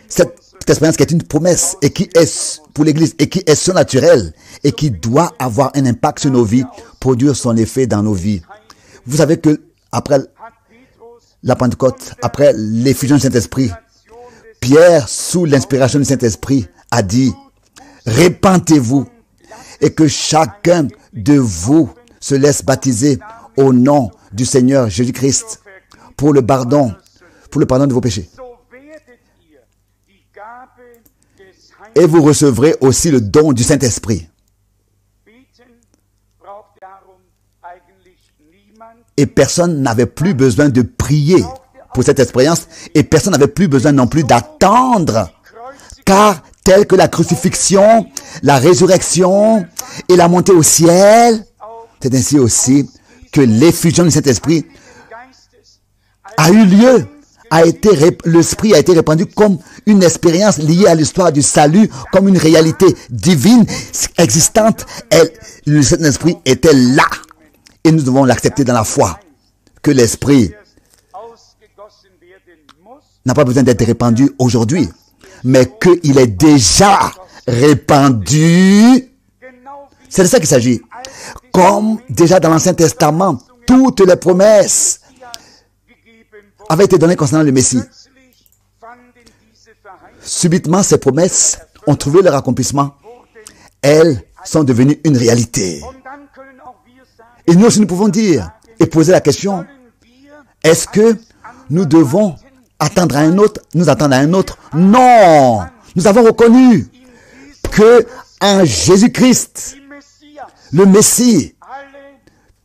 cette expérience qui est une promesse et qui est pour l'Église et qui est surnaturelle et qui doit avoir un impact sur nos vies, produire son effet dans nos vies. Vous savez que après la Pentecôte, après l'effusion du Saint-Esprit, Pierre, sous l'inspiration du Saint-Esprit, a dit « Répentez-vous et que chacun de vous se laisse baptiser au nom du Seigneur Jésus-Christ pour le pardon de vos péchés. Et vous recevrez aussi le don du Saint-Esprit. » Et personne n'avait plus besoin de prier pour cette expérience et personne n'avait plus besoin non plus d'attendre, car tel que la crucifixion, la résurrection et la montée au ciel, c'est ainsi aussi que l'effusion du Saint-Esprit a eu lieu, l'Esprit a été répandu comme une expérience liée à l'histoire du salut, comme une réalité divine, existante. Le Saint-Esprit était là. Et nous devons l'accepter dans la foi, que l'Esprit n'a pas besoin d'être répandu aujourd'hui, mais qu'il est déjà répandu. C'est de ça qu'il s'agit. Comme déjà dans l'Ancien Testament, toutes les promesses avait été donné concernant le Messie. Subitement, ces promesses ont trouvé leur accomplissement. Elles sont devenues une réalité. Et nous aussi, nous pouvons dire et poser la question, est-ce que nous devons attendre à un autre, nous attendre à un autre? Non! Nous avons reconnu que en Jésus-Christ, le Messie,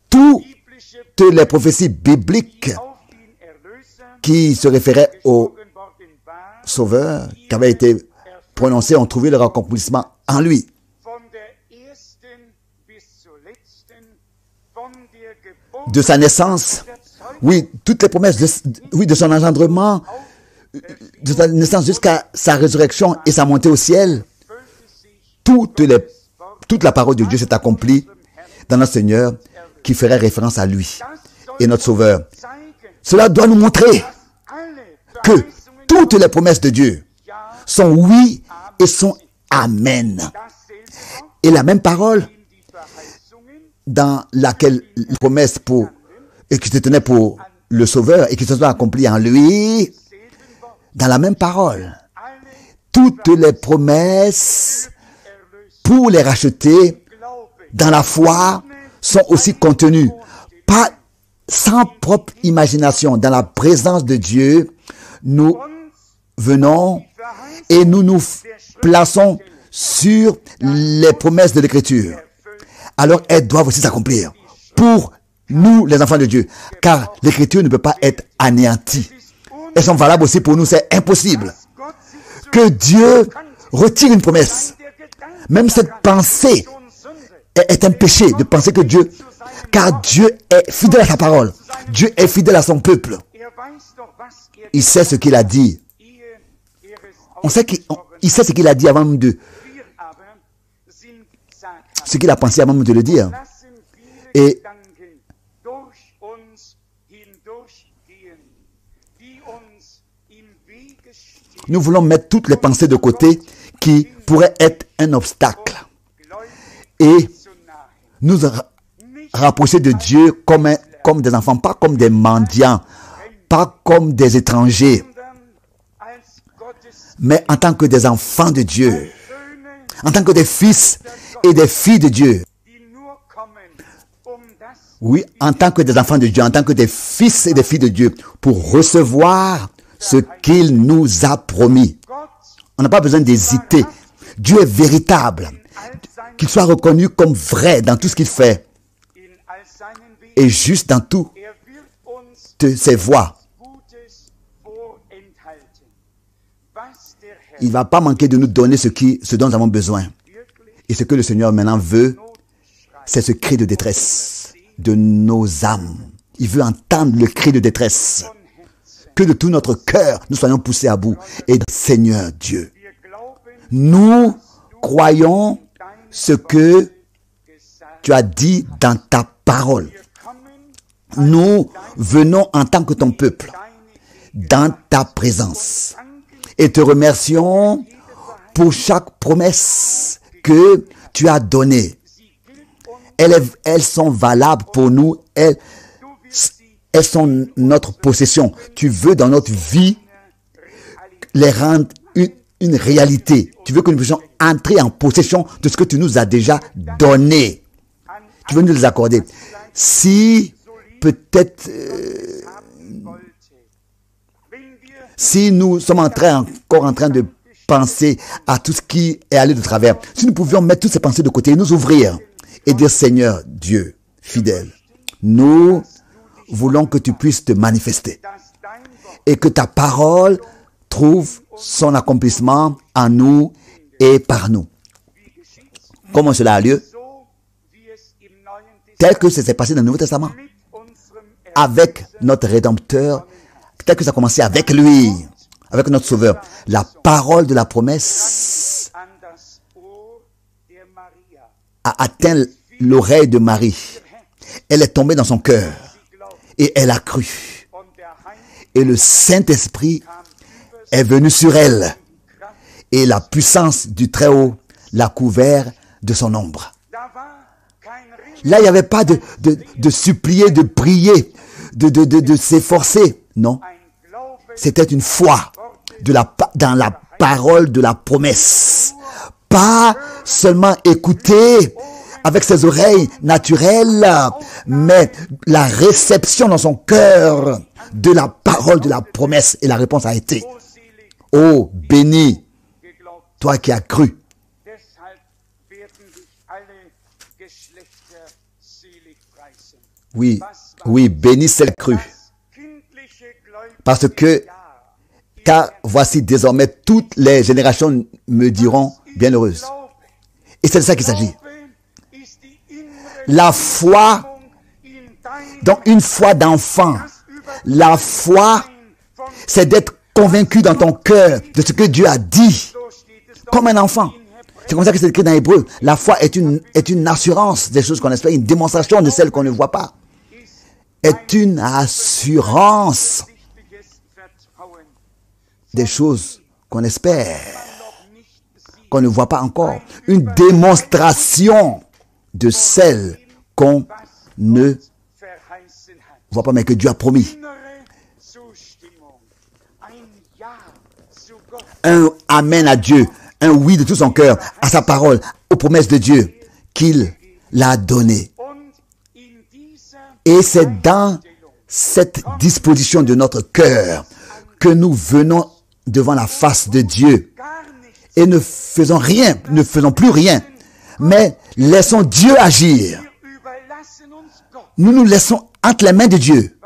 toutes les prophéties bibliques qui se référaient au Sauveur, qui avaient été prononcées, ont trouvé leur accomplissement en lui. De sa naissance, oui, toutes les promesses de son engendrement, de sa naissance jusqu'à sa résurrection et sa montée au ciel, toute la parole de Dieu s'est accomplie dans notre Seigneur qui ferait référence à lui et notre Sauveur. Cela doit nous montrer que toutes les promesses de Dieu sont oui et sont amen. Et la même parole dans laquelle la promesse et qui se tenait pour le Sauveur et qui se soit accomplie en lui, dans la même parole, toutes les promesses pour les racheter dans la foi sont aussi contenues, pas sans propre imagination, dans la présence de Dieu. Nous venons et nous nous plaçons sur les promesses de l'Écriture. Alors elles doivent aussi s'accomplir pour nous, les enfants de Dieu, car l'Écriture ne peut pas être anéantie. Elles sont valables aussi pour nous, c'est impossible que Dieu retire une promesse. Même cette pensée est un péché de penser que Dieu, car Dieu est fidèle à sa parole. Dieu est fidèle à son peuple. Il sait ce qu'il a dit. On sait qu'il sait ce qu'il a dit avant même de... Ce qu'il a pensé avant même de le dire. Et nous voulons mettre toutes les pensées de côté qui pourraient être un obstacle et nous rapprocher de Dieu comme des enfants, pas comme des mendiants, pas comme des étrangers, mais en tant que des enfants de Dieu, en tant que des fils et des filles de Dieu. Oui, en tant que des enfants de Dieu, en tant que des fils et des filles de Dieu, pour recevoir ce qu'il nous a promis. On n'a pas besoin d'hésiter. Dieu est véritable. Qu'il soit reconnu comme vrai dans tout ce qu'il fait. Et juste dans toutes ses voies. Il ne va pas manquer de nous donner ce dont nous avons besoin. Et ce que le Seigneur maintenant veut, c'est ce cri de détresse de nos âmes. Il veut entendre le cri de détresse. Que de tout notre cœur, nous soyons poussés à bout. Et Seigneur Dieu, nous croyons ce que tu as dit dans ta parole. Nous venons en tant que ton peuple, dans ta présence. Et te remercions pour chaque promesse que tu as donnée. Elles sont valables pour nous. Elles sont notre possession. Tu veux dans notre vie les rendre une réalité. Tu veux que nous puissions entrer en possession de ce que tu nous as déjà donné. Tu veux nous les accorder. Si peut-être si nous sommes encore en train de penser à tout ce qui est allé de travers, si nous pouvions mettre toutes ces pensées de côté et nous ouvrir et dire Seigneur Dieu fidèle, nous voulons que tu puisses te manifester et que ta parole trouve son accomplissement en nous et par nous. Comment cela a lieu? Tel que ça s'est passé dans le Nouveau Testament, avec notre Rédempteur, tel que ça a commencé avec lui, avec notre Sauveur. La parole de la promesse a atteint l'oreille de Marie. Elle est tombée dans son cœur et elle a cru. Et le Saint-Esprit est venu sur elle et la puissance du Très-Haut l'a couvert de son ombre. Là, il n'y avait pas de supplier, de prier, de s'efforcer. Non. C'était une foi dans la parole de la promesse. Pas seulement écouter avec ses oreilles naturelles, mais la réception dans son cœur de la parole de la promesse. Et la réponse a été: oh, béni, toi qui as cru. Oui, oui, béni celle crue. Parce que, car voici désormais toutes les générations me diront bienheureuse. Et c'est de ça qu'il s'agit. La foi, donc une foi d'enfant. La foi, c'est d'être convaincu dans ton cœur de ce que Dieu a dit, comme un enfant. C'est comme ça que c'est écrit dans Hébreu. La foi est une assurance des choses qu'on espère, une démonstration de celles qu'on ne voit pas. Est une assurance des choses qu'on espère, qu'on ne voit pas encore. Une démonstration de celles qu'on ne voit pas, mais que Dieu a promis. Un amen à Dieu, un oui de tout son cœur, à sa parole, aux promesses de Dieu qu'il l'a données. Et c'est dans cette disposition de notre cœur que nous venons devant la face de Dieu et ne faisons rien, ne faisons plus rien, mais laissons Dieu agir. Nous nous laissons entre les mains de Dieu.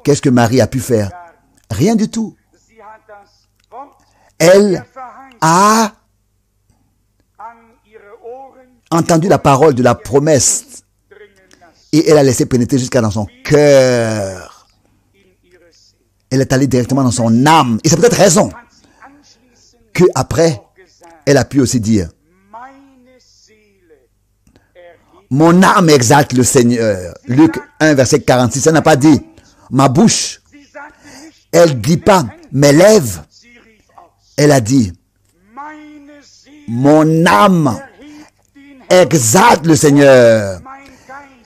Qu'est-ce que Marie a pu faire? Rien du tout. Elle a entendu la parole de la promesse et elle a laissé pénétrer jusqu'à dans son cœur. Elle est allée directement dans son âme. Et c'est peut-être raison qu'après, elle a pu aussi dire: mon âme exalte le Seigneur. Luc 1, verset 46. Elle n'a pas dit ma bouche. Elle ne dit pas mes lèvres. Elle a dit: mon âme exalte le Seigneur.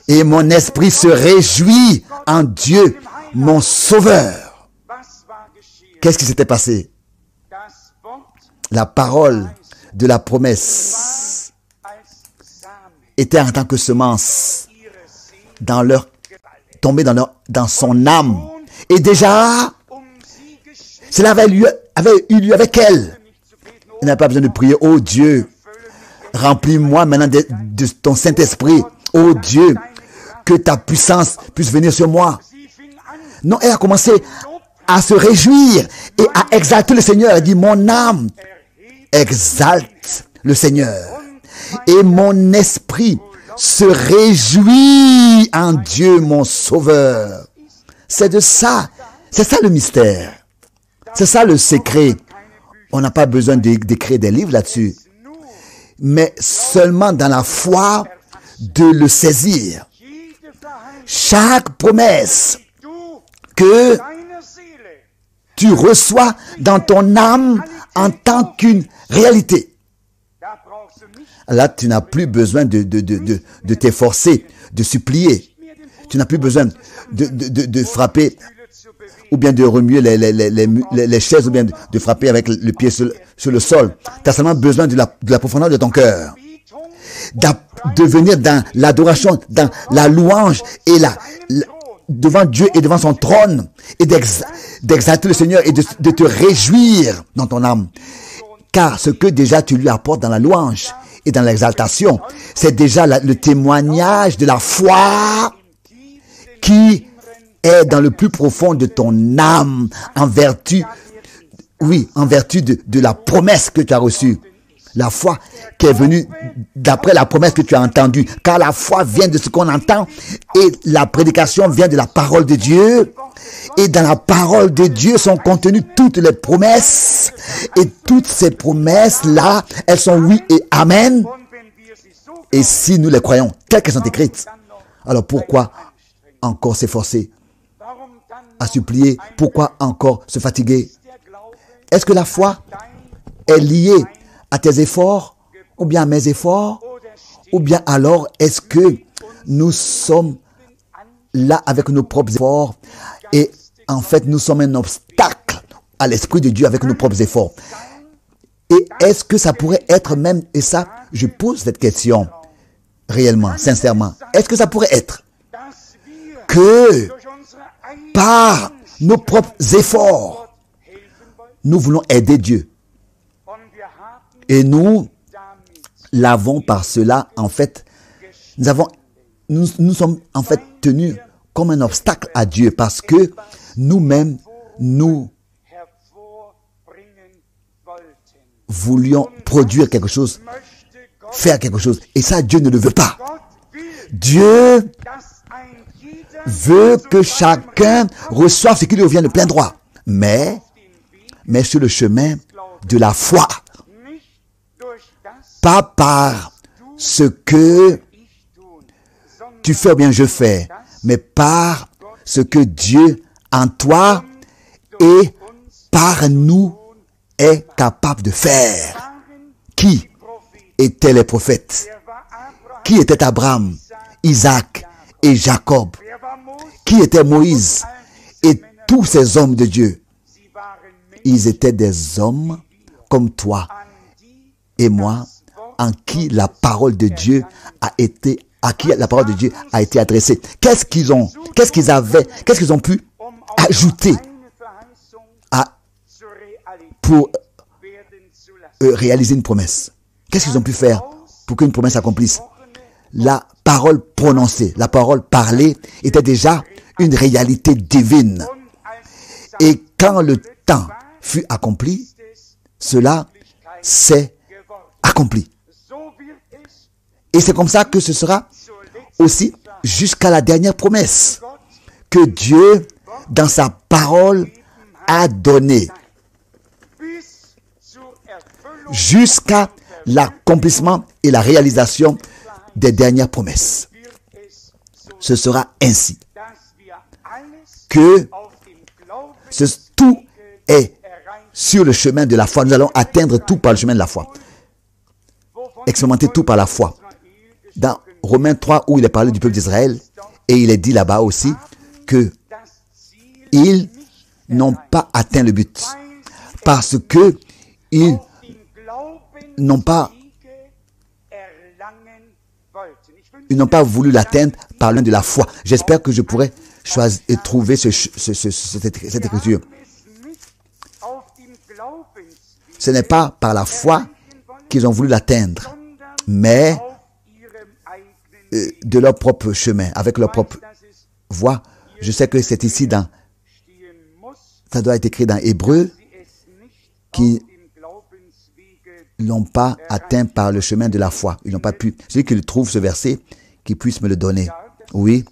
Et mon esprit se réjouit en Dieu, mon Sauveur. Qu'est-ce qui s'était passé? La parole de la promesse était en tant que semence dans leur, tombée dans son âme. Et déjà, cela avait eu lieu avec elle. Elle n'a pas besoin de prier: oh Dieu, remplis-moi maintenant de ton Saint-Esprit. Oh Dieu, que ta puissance puisse venir sur moi. Non, elle a commencé à se réjouir et à exalter le Seigneur. Elle dit: mon âme exalte le Seigneur et mon esprit se réjouit en Dieu, mon Sauveur. C'est de ça, c'est ça le mystère. C'est ça le secret. On n'a pas besoin d'écrire des livres là-dessus, mais seulement dans la foi de le saisir. Chaque promesse que tu reçois dans ton âme en tant qu'une réalité. Là, tu n'as plus besoin de t'efforcer, de supplier. Tu n'as plus besoin de frapper ou bien de remuer les chaises ou bien de frapper avec le pied sur le sol. Tu as seulement besoin de la profondeur de ton cœur. De venir dans l'adoration, dans la louange et devant Dieu et devant son trône et d'exalter le Seigneur et de te réjouir dans ton âme. Car ce que déjà tu lui apportes dans la louange et dans l'exaltation, c'est déjà le témoignage de la foi qui est dans le plus profond de ton âme en vertu de la promesse que tu as reçue. La foi qui est venue d'après la promesse que tu as entendue. Car la foi vient de ce qu'on entend et la prédication vient de la parole de Dieu. Et dans la parole de Dieu sont contenues toutes les promesses. Et toutes ces promesses-là, elles sont oui et amen. Et si nous les croyons telles qu'elles sont écrites, alors pourquoi encore s'efforcer à supplier? Pourquoi encore se fatiguer? Est-ce que la foi est liée à tes efforts, ou bien à mes efforts, ou bien alors est-ce que nous sommes là avec nos propres efforts et en fait, nous sommes un obstacle à l'Esprit de Dieu avec nos propres efforts. Et est-ce que ça pourrait être même, et ça, je pose cette question réellement, sincèrement, est-ce que ça pourrait être que par nos propres efforts, nous voulons aider Dieu? Et nous l'avons par cela, en fait, nous sommes en fait tenus comme un obstacle à Dieu parce que nous-mêmes, nous voulions produire quelque chose, faire quelque chose. Et ça, Dieu ne le veut pas. Dieu veut que chacun reçoive ce qui lui revient de plein droit. Mais sur le chemin de la foi. Pas par ce que tu fais ou bien je fais, mais par ce que Dieu en toi et par nous est capable de faire. Qui étaient les prophètes? Qui était Abraham, Isaac et Jacob? Qui était Moïse et tous ces hommes de Dieu? Ils étaient des hommes comme toi et moi, en qui la parole de Dieu a été, à qui la parole de Dieu a été adressée. Qu'est-ce qu'ils ont pu ajouter pour réaliser une promesse? Qu'est-ce qu'ils ont pu faire pour qu'une promesse s'accomplisse? La parole prononcée, la parole parlée était déjà une réalité divine. Et quand le temps fut accompli, cela s'est accompli. Et c'est comme ça que ce sera aussi jusqu'à la dernière promesse que Dieu, dans sa parole, a donnée. Jusqu'à l'accomplissement et la réalisation des dernières promesses. Ce sera ainsi que tout est sur le chemin de la foi. Nous allons atteindre tout par le chemin de la foi. Expérimenter tout par la foi. Dans Romains 3, où il est parlé du peuple d'Israël, et il est dit là-bas aussi que ils n'ont pas atteint le but. Parce que ils n'ont pas voulu l'atteindre par l'un de la foi. J'espère que je pourrai choisir et trouver cette écriture. Ce n'est pas par la foi qu'ils ont voulu l'atteindre, mais de leur propre chemin, avec leur propre voie. Je sais que c'est ici ça doit être écrit dans Hébreu, qui n'ont pas atteint par le chemin de la foi. Ils n'ont pas pu. Celui qui trouve ce verset, qui puisse me le donner. Oui,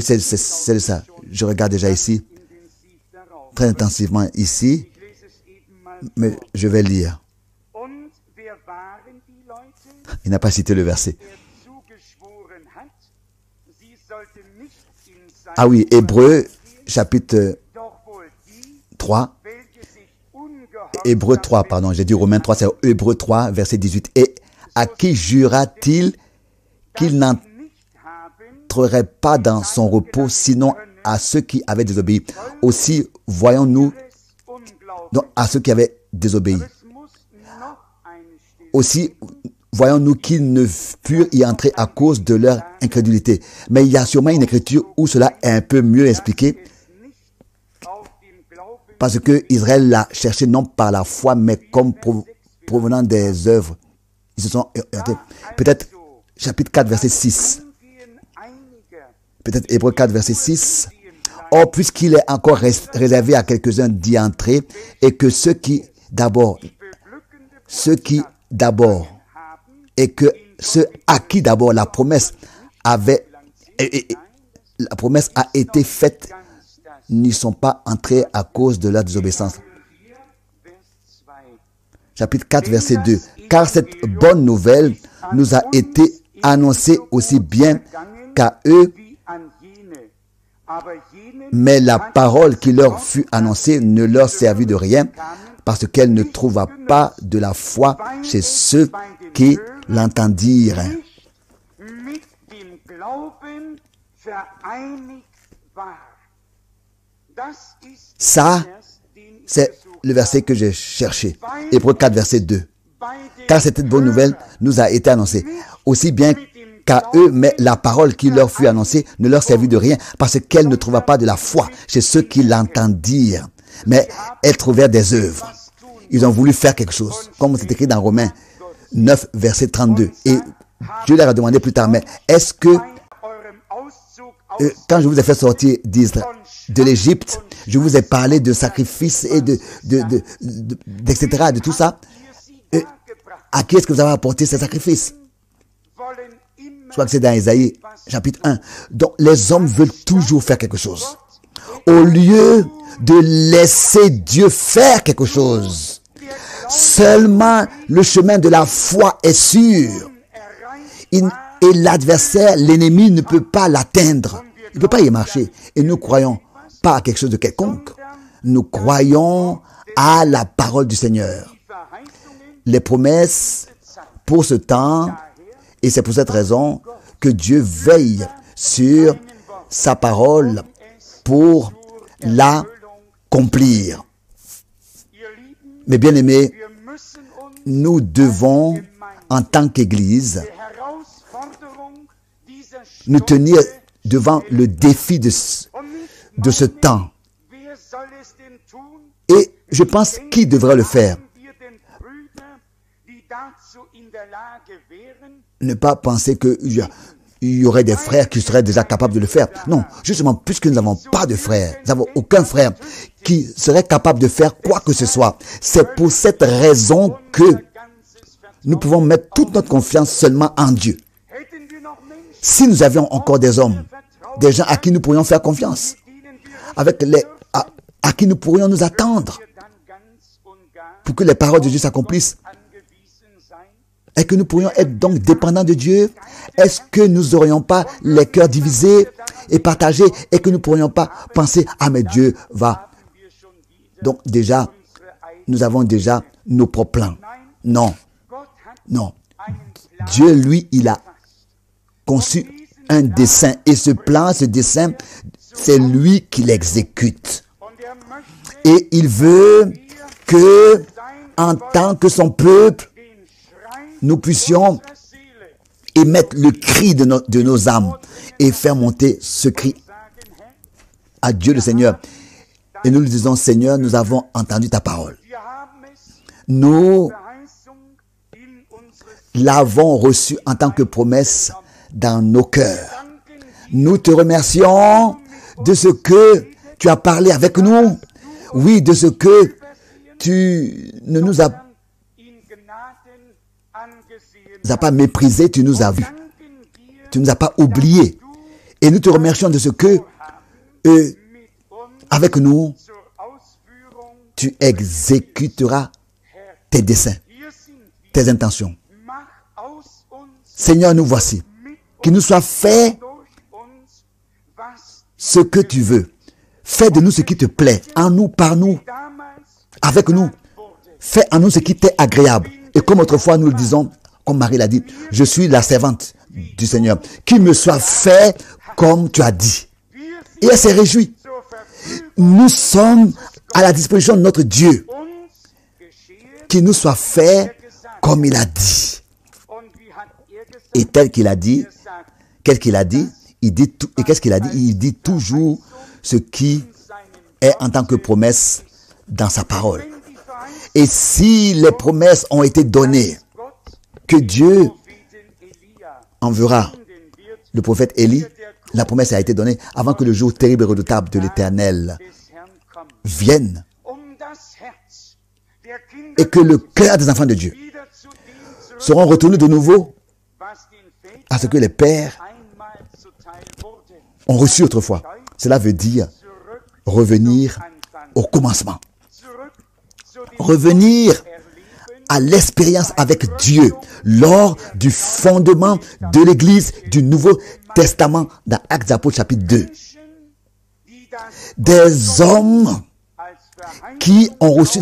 c'est ça. Je regarde déjà ici, très intensivement ici, mais je vais lire. Il n'a pas cité le verset. Ah oui, Hébreu, chapitre 3. Hébreu 3, pardon, j'ai dit Romains 3, c'est Hébreu 3, verset 18. Et à qui jura-t-il qu'il n'entrerait pas dans son repos, sinon à ceux qui avaient désobéi? Aussi, voyons-nous, donc à ceux qui avaient désobéi. Aussi, voyons-nous qu'ils ne purent y entrer à cause de leur incrédulité. Mais il y a sûrement une écriture où cela est un peu mieux expliqué. Parce que Israël l'a cherché non par la foi, mais comme provenant des œuvres. Ils se sont peut-être chapitre 4, verset 6. Peut-être Hébreu 4, verset 6. Or, puisqu'il est encore réservé à quelques-uns d'y entrer, et que ceux qui d'abord, et que ceux à qui d'abord la promesse a été faite, n'y sont pas entrés à cause de leur désobéissance. Chapitre 4, verset 2. Car cette bonne nouvelle nous a été annoncée aussi bien qu'à eux, mais la parole qui leur fut annoncée ne leur servit de rien, parce qu'elle ne trouva pas de la foi chez ceux qui l'entendirent. Ça, c'est le verset que j'ai cherché. Hébreux 4, verset 2. Car cette bonne nouvelle nous a été annoncée, aussi bien qu'à eux, mais la parole qui leur fut annoncée ne leur servit de rien, parce qu'elle ne trouva pas de la foi chez ceux qui l'entendirent. Mais elles trouvèrent des œuvres. Ils ont voulu faire quelque chose, comme c'est écrit dans Romains 9, verset 32. Et Dieu leur a demandé plus tard, mais est-ce que, quand je vous ai fait sortir de l'Égypte, je vous ai parlé de sacrifices et etc., de tout ça, à qui est-ce que vous avez apporté ces sacrifices? Je crois que c'est dans Isaïe, chapitre 1. Donc, les hommes veulent toujours faire quelque chose. Au lieu de laisser Dieu faire quelque chose, seulement le chemin de la foi est sûr. Et l'adversaire, l'ennemi, ne peut pas l'atteindre. Il ne peut pas y marcher. Et nous ne croyons pas à quelque chose de quelconque. Nous croyons à la parole du Seigneur. Les promesses pour ce temps, et c'est pour cette raison que Dieu veille sur sa parole pour l'accomplir. Mes bien-aimés, nous devons, en tant qu'Église, nous tenir devant le défi de ce temps. Et je pense qui devrait le faire. Ne pas penser qu'il y aurait des frères qui seraient déjà capables de le faire. Non, justement, puisque nous n'avons pas de frères, nous n'avons aucun frère qui serait capable de faire quoi que ce soit. C'est pour cette raison que nous pouvons mettre toute notre confiance seulement en Dieu. Si nous avions encore des hommes, des gens à qui nous pourrions faire confiance, à qui nous pourrions nous attendre pour que les paroles de Dieu s'accomplissent, et que nous pourrions être donc dépendants de Dieu, est-ce que nous n'aurions pas les cœurs divisés et partagés, et que nous ne pourrions pas penser, ah mais Dieu va. Donc déjà, nous avons déjà nos propres plans. Non, non. Dieu, lui, il a conçu un dessein, et ce plan, ce dessein, c'est lui qui l'exécute. Et il veut que, en tant que son peuple, nous puissions émettre le cri de nos âmes et faire monter ce cri à Dieu le Seigneur. Et nous lui disons, Seigneur, nous avons entendu ta parole. Nous l'avons reçue en tant que promesse dans nos cœurs. Nous te remercions de ce que tu as parlé avec nous. Oui, de ce que tu ne nous as pas méprisé, tu nous as vus. Tu ne nous as pas oubliés. Et nous te remercions de ce que, avec nous, tu exécuteras tes desseins, tes intentions. Seigneur, nous voici. Qu'il nous soit fait ce que tu veux. Fais de nous ce qui te plaît. En nous, par nous, avec nous. Fais en nous ce qui t'est agréable. Et comme autrefois nous le disons, comme Marie l'a dit, je suis la servante du Seigneur. Qu'il me soit fait comme tu as dit. Et elle s'est réjouie. Nous sommes à la disposition de notre Dieu. Qu'il nous soit fait comme il a dit. Et tel qu'il a dit, qu'est-ce qu'il a dit? Il dit tout, et qu'est-ce qu'il a dit? Il dit toujours ce qui est en tant que promesse dans sa parole. Et si les promesses ont été données, que Dieu enverra le prophète Élie, la promesse a été donnée avant que le jour terrible et redoutable de l'Éternel vienne, et que le cœur des enfants de Dieu seront retournés de nouveau à ce que les pères ont reçu autrefois. Cela veut dire revenir au commencement. Revenir à l'expérience avec Dieu lors du fondement de l'Église du Nouveau Testament dans Actes des Apôtres chapitre 2. Des hommes qui ont reçu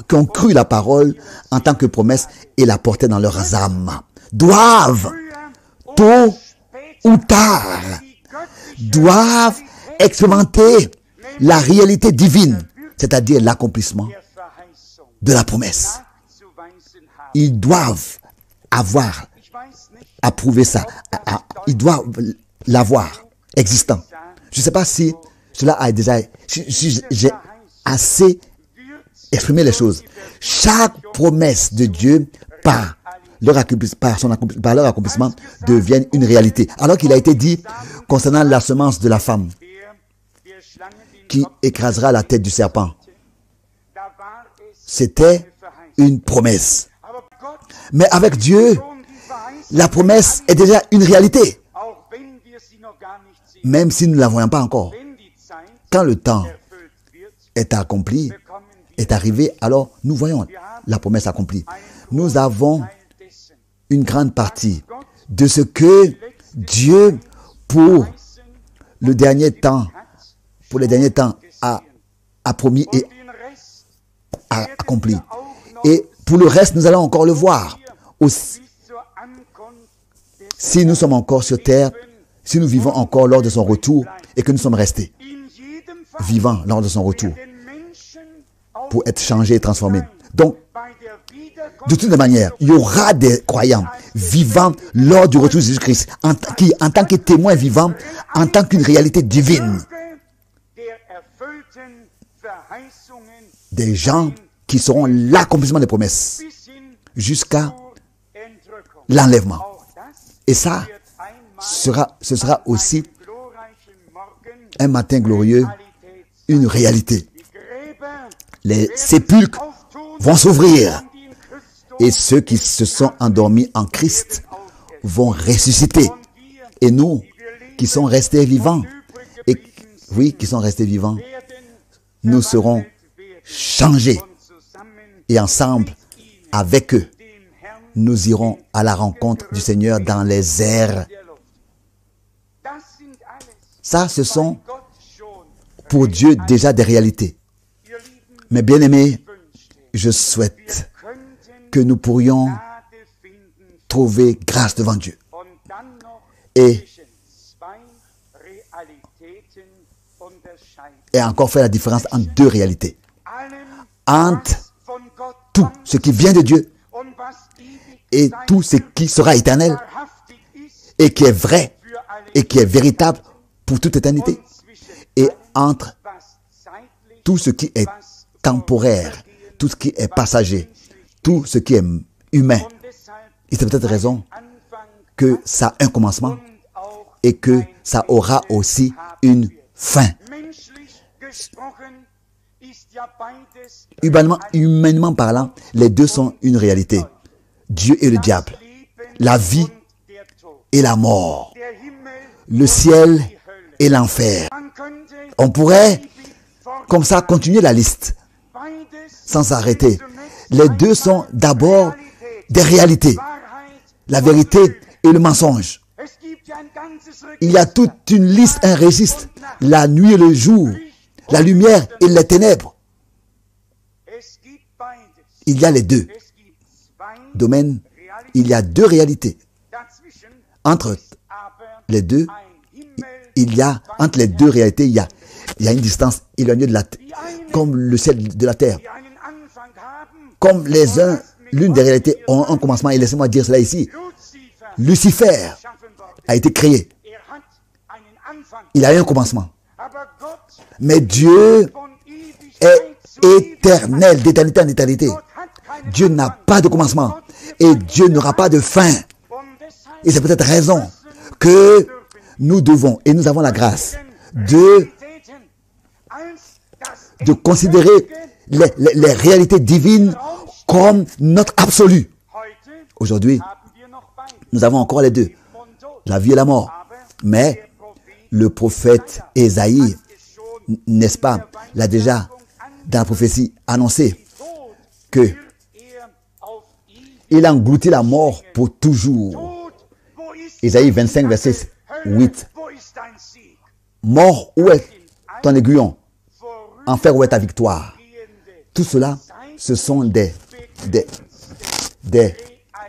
qui ont cru la parole en tant que promesse et la portaient dans leurs âmes doivent, tôt ou tard, doivent expérimenter la réalité divine, c'est-à-dire l'accomplissement de la promesse. Ils doivent avoir approuvé ça. Ils doivent l'avoir existant. Je ne sais pas si cela a déjà... Si j'ai assez exprimé les choses. Chaque promesse de Dieu, par leur accomplissement, deviennent une réalité. Alors qu'il a été dit concernant la semence de la femme qui écrasera la tête du serpent. C'était une promesse. Mais avec Dieu, la promesse est déjà une réalité. Même si nous ne la voyons pas encore. Quand le temps est accompli, est arrivé, alors nous voyons la promesse accomplie. Nous avons une grande partie de ce que Dieu, pour le dernier temps, a promis et a accompli. Et pour le reste, nous allons encore le voir. Aussi, si nous sommes encore sur terre, si nous vivons encore lors de son retour et que nous sommes restés vivants lors de son retour pour être changés et transformés. Donc, de toute manière, il y aura des croyants vivants lors du retour de Jésus-Christ, qui, en tant que témoins vivants, en tant qu'une réalité divine, des gens qui seront l'accomplissement des promesses jusqu'à l'enlèvement. Et ça, ce sera aussi un matin glorieux, une réalité. Les sépulcres vont s'ouvrir et ceux qui se sont endormis en Christ vont ressusciter. Et nous, qui sommes restés vivants, nous serons changés. Et ensemble, avec eux, nous irons à la rencontre du Seigneur dans les airs. Ça, ce sont pour Dieu déjà des réalités. Mais bien aimés, je souhaite que nous pourrions trouver grâce devant Dieu. Et encore faire la différence entre deux réalités. Entre tout ce qui vient de Dieu et tout ce qui sera éternel et qui est vrai et qui est véritable pour toute éternité. Et entre tout ce qui est temporaire, tout ce qui est passager, tout ce qui est humain. Et c'est peut-être raison que ça a un commencement et que ça aura aussi une fin. Humainement parlant, les deux sont une réalité. Dieu et le diable, la vie et la mort, le ciel et l'enfer. On pourrait, comme ça, continuer la liste sans s'arrêter. Les deux sont d'abord des réalités, la vérité et le mensonge. Il y a toute une liste, un registre, la nuit et le jour, la lumière et les ténèbres. Il y a les deux domaines, il y a deux réalités. Entre les deux, entre les deux réalités, il y a une distance éloignée de la terre, comme le ciel de la terre. Comme l'une des réalités ont un commencement, et laissez-moi dire cela ici. Lucifer a été créé. Il a eu un commencement. Mais Dieu est éternel, d'éternité en éternité. Dieu n'a pas de commencement. Et Dieu n'aura pas de fin. Et c'est peut-être raison que nous devons, et nous avons la grâce, de considérer les réalités divines comme notre absolu. Aujourd'hui, nous avons encore les deux, la vie et la mort. Mais le prophète Ésaïe, n'est-ce pas, l'a déjà dans la prophétie annoncé que il a englouti la mort pour toujours. Ésaïe 25, verset 8. Mort, où est ton aiguillon? Enfer, où est ta victoire? Tout cela, ce sont des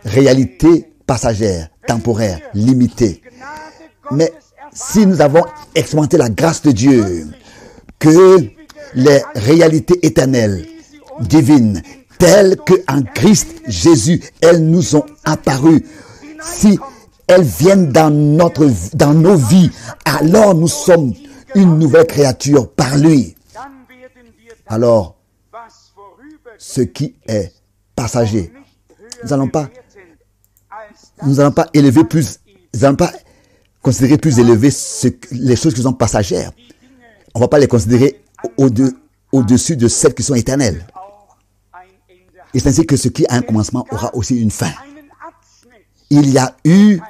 réalités passagères, temporaires, limitées. Mais si nous avons expérimenté la grâce de Dieu, que les réalités éternelles, divines, telles qu'en Christ Jésus, elles nous ont apparu, si elles viennent dans nos vies, alors nous sommes une nouvelle créature par lui. Alors, ce qui est passager, nous n'allons pas élever plus, nous n'allons pas considérer plus élevé les choses qui sont passagères. On ne va pas les considérer au-dessus de celles qui sont éternelles. Et c'est ainsi que ce qui a un commencement aura aussi une fin. Il y a eu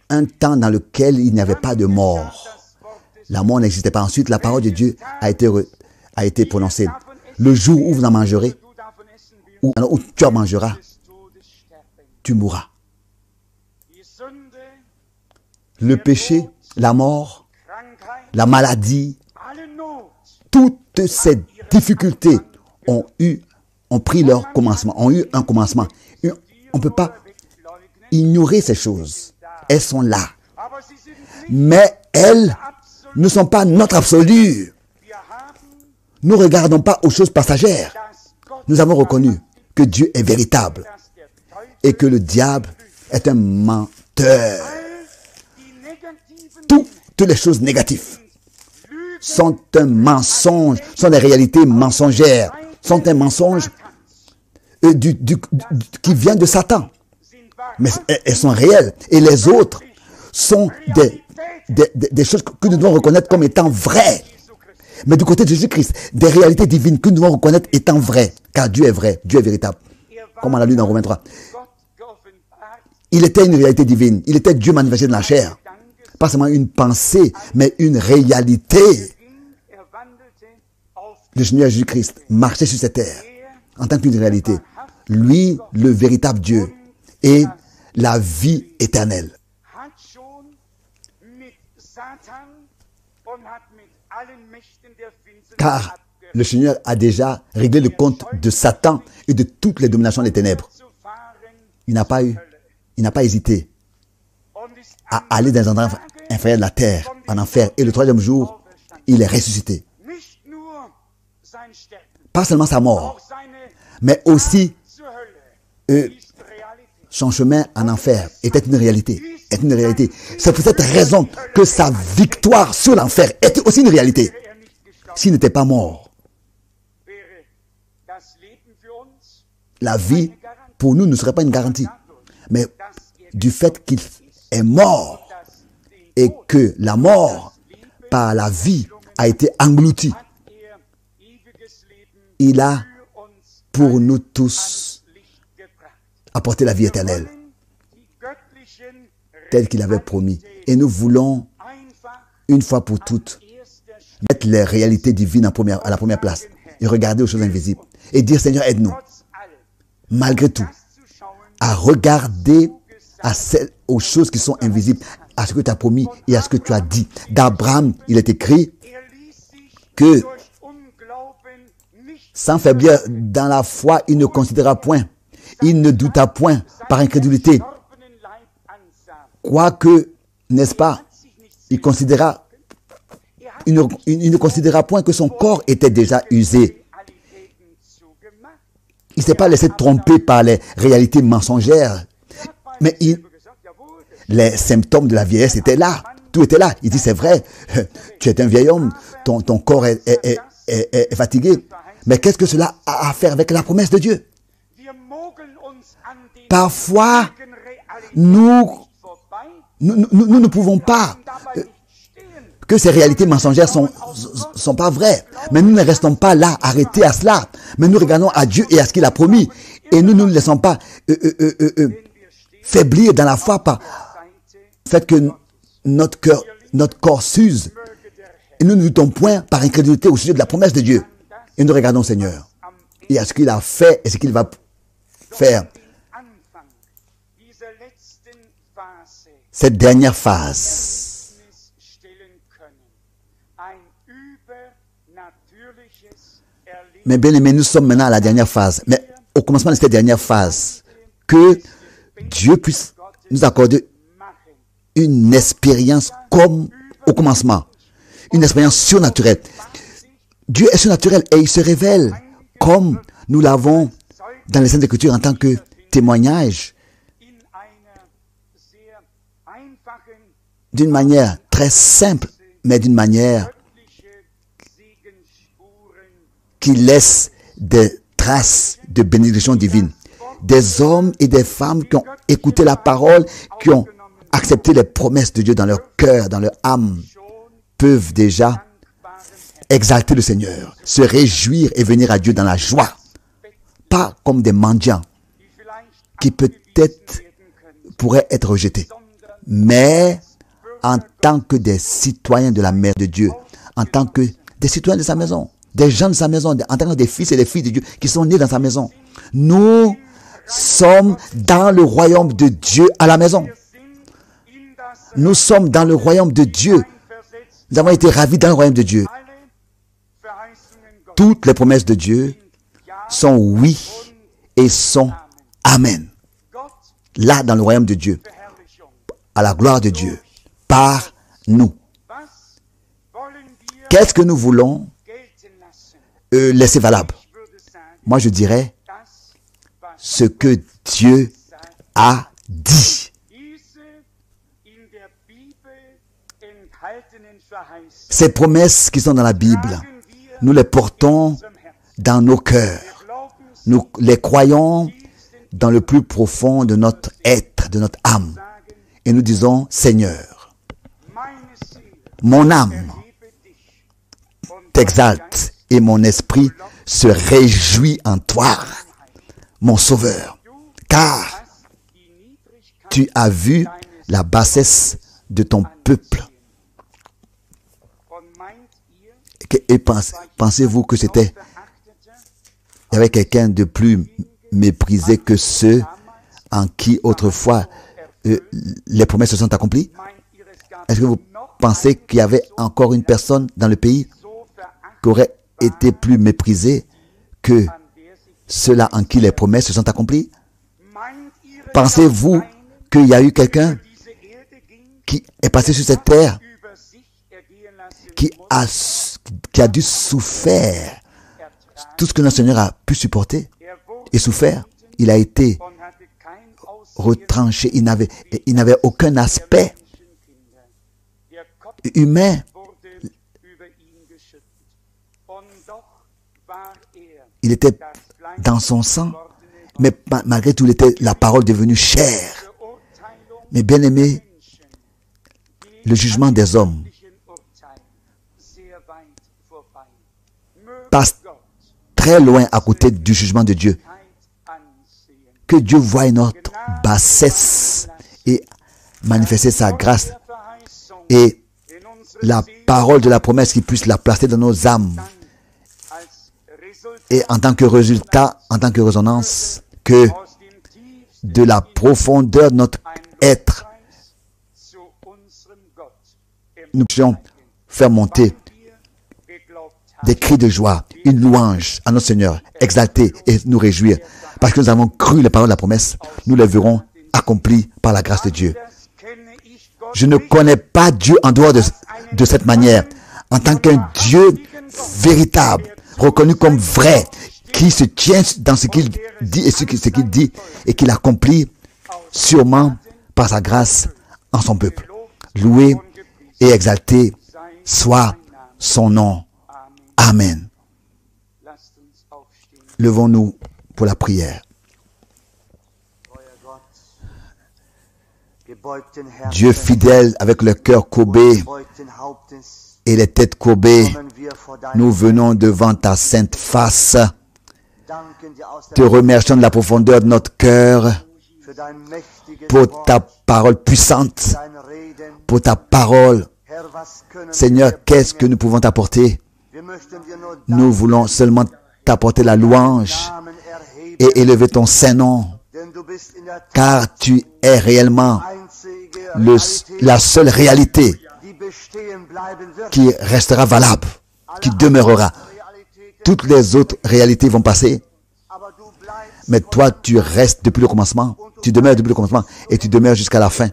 un temps dans lequel il n'y avait pas de mort. La mort n'existait pas. Ensuite, la parole de Dieu a été prononcée. Le jour où vous en mangerez, où tu en mangeras, tu mourras. Le péché, la mort, la maladie, toutes ces difficultés ont pris leur commencement, ont eu un commencement. On ne peut pas ignorer ces choses. Elles sont là. Mais elles ne sont pas notre absolu. Nous ne regardons pas aux choses passagères. Nous avons reconnu que Dieu est véritable et que le diable est un menteur. Toutes les choses négatives sont un mensonge, sont des réalités mensongères, sont un mensonge qui vient de Satan. Mais elles sont réelles. Et les autres sont des choses que nous devons reconnaître comme étant vraies. Mais du côté de Jésus-Christ, des réalités divines que nous devons reconnaître étant vraies. Car Dieu est vrai, Dieu est véritable. Comme on l'a lu dans Romains 3. Il était une réalité divine. Il était Dieu manifesté dans la chair. Pas seulement une pensée, mais une réalité. Le Seigneur Jésus-Christ marchait sur cette terre en tant qu'une réalité. Lui, le véritable Dieu, et la vie éternelle. Car le Seigneur a déjà réglé le compte de Satan et de toutes les dominations des ténèbres. Il n'a pas hésité à aller dans les endroits inférieurs de la terre, en enfer. Et le troisième jour, il est ressuscité. Pas seulement sa mort, mais aussi son chemin en enfer était une réalité. C'est pour cette raison que sa victoire sur l'enfer était aussi une réalité. S'il n'était pas mort, la vie pour nous ne serait pas une garantie. Mais du fait qu'il est mort et que la mort par la vie a été engloutie, il a pour nous tous apporté la vie éternelle telle qu'il avait promis. Et nous voulons une fois pour toutes mettre les réalités divines à la première place et regarder aux choses invisibles et dire Seigneur, aide-nous malgré tout à regarder aux choses qui sont invisibles, à ce que tu as promis et à ce que tu as dit. D'Abraham, il est écrit que sans faiblir dans la foi, il ne considéra point, il ne douta point par incrédulité. Quoique, n'est-ce pas, il ne considéra point que son corps était déjà usé. Il ne s'est pas laissé tromper par les réalités mensongères. Mais les symptômes de la vieillesse étaient là. Tout était là. Il dit, c'est vrai, tu es un vieil homme, ton corps est fatigué. Mais qu'est-ce que cela a à faire avec la promesse de Dieu? Parfois, nous ne pouvons pas que ces réalités mensongères sont pas vraies. Mais nous ne restons pas là, arrêtés à cela. Mais nous regardons à Dieu et à ce qu'il a promis. Et nous ne nous laissons pas faiblir dans la foi par le fait que notre corps s'use. Et nous ne doutons point par incrédulité au sujet de la promesse de Dieu. Et nous regardons Seigneur et à ce qu'il a fait et ce qu'il va faire. Cette dernière phase. Mais bien aimé, nous sommes maintenant à la dernière phase. Mais au commencement de cette dernière phase, que Dieu puisse nous accorder une expérience comme au commencement. une expérience surnaturelle. Dieu est surnaturel et il se révèle comme nous l'avons dans les Saintes Écritures en tant que témoignage d'une manière très simple, mais d'une manière qui laisse des traces de bénédiction divine. Des hommes et des femmes qui ont écouté la parole, qui ont accepté les promesses de Dieu dans leur cœur, dans leur âme, peuvent déjà exalter le Seigneur, se réjouir et venir à Dieu dans la joie. Pas comme des mendiants qui peut-être pourraient être rejetés, mais en tant que des citoyens de la mère de Dieu, en tant que des citoyens de sa maison, des gens de sa maison, en tant que des fils et des filles de Dieu qui sont nés dans sa maison. Nous sommes dans le royaume de Dieu à la maison. Nous sommes dans le royaume de Dieu. Nous avons été ravis dans le royaume de Dieu. Toutes les promesses de Dieu sont oui et sont amen. Là, dans le royaume de Dieu, à la gloire de Dieu, par nous. Qu'est-ce que nous voulons laisser valable? Moi, je dirais ce que Dieu a dit. Ces promesses qui sont dans la Bible, nous les portons dans nos cœurs. Nous les croyons dans le plus profond de notre être, de notre âme. Et nous disons, Seigneur, mon âme t'exalte et mon esprit se réjouit en toi, mon Sauveur, car tu as vu la bassesse de ton peuple. Et pensez-vous que il y avait quelqu'un de plus méprisé que ceux en qui autrefois les promesses se sont accomplies? Est-ce que vous pensez qu'il y avait encore une personne dans le pays qui aurait été plus méprisée que ceux-là en qui les promesses se sont accomplies? Pensez-vous qu'il y a eu quelqu'un qui est passé sur cette terre, qui a dû souffrir tout ce que notre Seigneur a pu supporter et souffert? Il a été retranché, il n'avait aucun aspect humain. Il était dans son sang, mais malgré tout, il était la parole devenue chair. Mais bien aimé, le jugement des hommes passe très loin à côté du jugement de Dieu. Que Dieu voie notre bassesse et manifester sa grâce et la parole de la promesse qui puisse la placer dans nos âmes. Et en tant que résultat, en tant que résonance, que de la profondeur de notre être, nous puissions faire monter des cris de joie, une louange à notre Seigneur, exalter et nous réjouir. Parce que nous avons cru les paroles de la promesse, nous les verrons accomplies par la grâce de Dieu. Je ne connais pas Dieu en dehors de cette manière. En tant qu'un Dieu véritable, reconnu comme vrai, qui se tient dans ce qu'il dit et ce qu'il dit, et qu'il accomplit sûrement par sa grâce en son peuple. Loué et exalté soit son nom. Amen. Levons-nous pour la prière. Dieu fidèle, avec le cœur courbé et les têtes courbées, nous venons devant ta sainte face, te remercions de la profondeur de notre cœur pour ta parole puissante, pour ta parole. Seigneur, qu'est-ce que nous pouvons t'apporter? Nous voulons seulement t'apporter la louange et élever ton Saint-Nom, car tu es réellement la seule réalité qui restera valable, qui demeurera. Toutes les autres réalités vont passer, mais toi, tu restes depuis le commencement, tu demeures depuis le commencement et tu demeures jusqu'à la fin.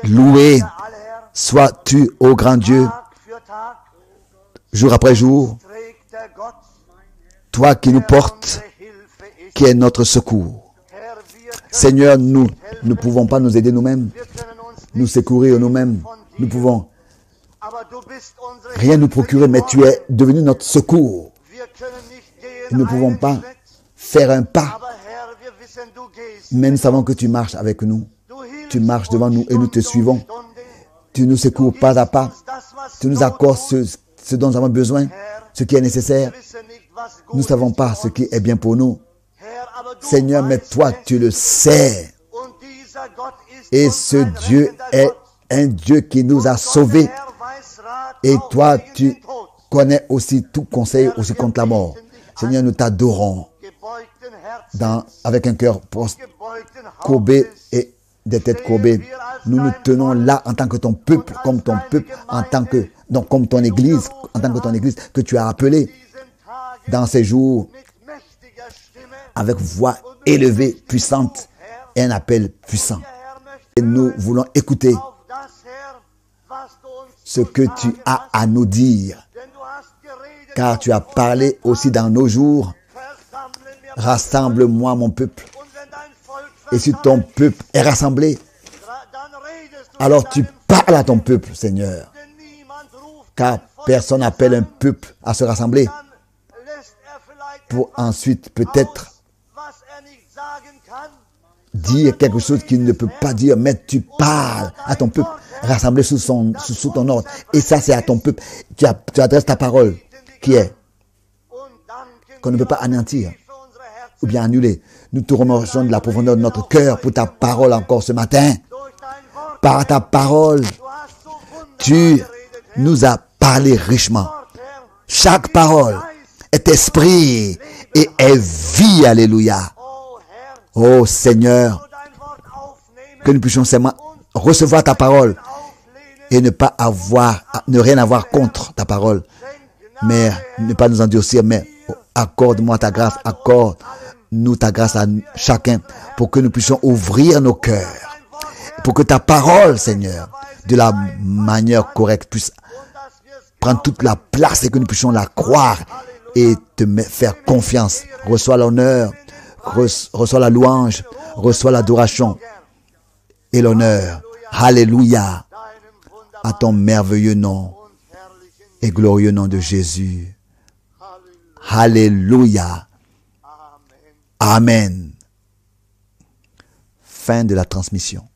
Loué sois-tu, ô grand Dieu, jour après jour, toi qui nous portes, qui est notre secours. Seigneur, nous ne pouvons pas nous aider nous-mêmes, nous secourir nous-mêmes. Nous pouvons rien nous procurer, mais tu es devenu notre secours. Nous ne pouvons pas faire un pas, mais nous savons que tu marches avec nous. Tu marches devant nous et nous te suivons. Tu nous secours pas à pas. Tu nous accordes ce dont nous avons besoin, ce qui est nécessaire. Nous ne savons pas ce qui est bien pour nous. Seigneur, mais toi, tu le sais. Et ce Dieu est un Dieu qui nous a sauvés. Et toi, tu connais aussi tout conseil aussi contre la mort. Seigneur, nous t'adorons avec un cœur courbé et des têtes courbées. Nous nous tenons là en tant que ton peuple, comme ton peuple, donc comme ton Église, en tant que ton Église que tu as appelée dans ces jours avec voix élevée, puissante et un appel puissant. Et nous voulons écouter ce que tu as à nous dire, car tu as parlé aussi dans nos jours. Rassemble-moi mon peuple. Et si ton peuple est rassemblé, alors tu parles à ton peuple, Seigneur. Car personne n'appelle un peuple à se rassembler pour ensuite peut-être dire quelque chose qu'il ne peut pas dire, mais tu parles à ton peuple, rassemblé sous ton ordre. Et ça, c'est à ton peuple. Tu adresses ta parole, qui est, qu'on ne peut pas anéantir ou bien annuler. Nous te remercions de la profondeur de notre cœur pour ta parole encore ce matin. Par ta parole, tu nous as parlé richement. Chaque parole est esprit et est vie. Alléluia. Oh Seigneur, que nous puissions seulement recevoir ta parole et ne rien avoir contre ta parole, mais ne pas nous endurcir, mais accorde-moi ta grâce, accorde-nous ta grâce à chacun pour que nous puissions ouvrir nos cœurs, pour que ta parole, Seigneur, de la manière correcte puisse prendre toute la place et que nous puissions la croire et te faire confiance. Reçois l'honneur, reçois la louange, reçois l'adoration et l'honneur. Alléluia à ton merveilleux nom et glorieux nom de Jésus. Alléluia. Amen. Fin de la transmission.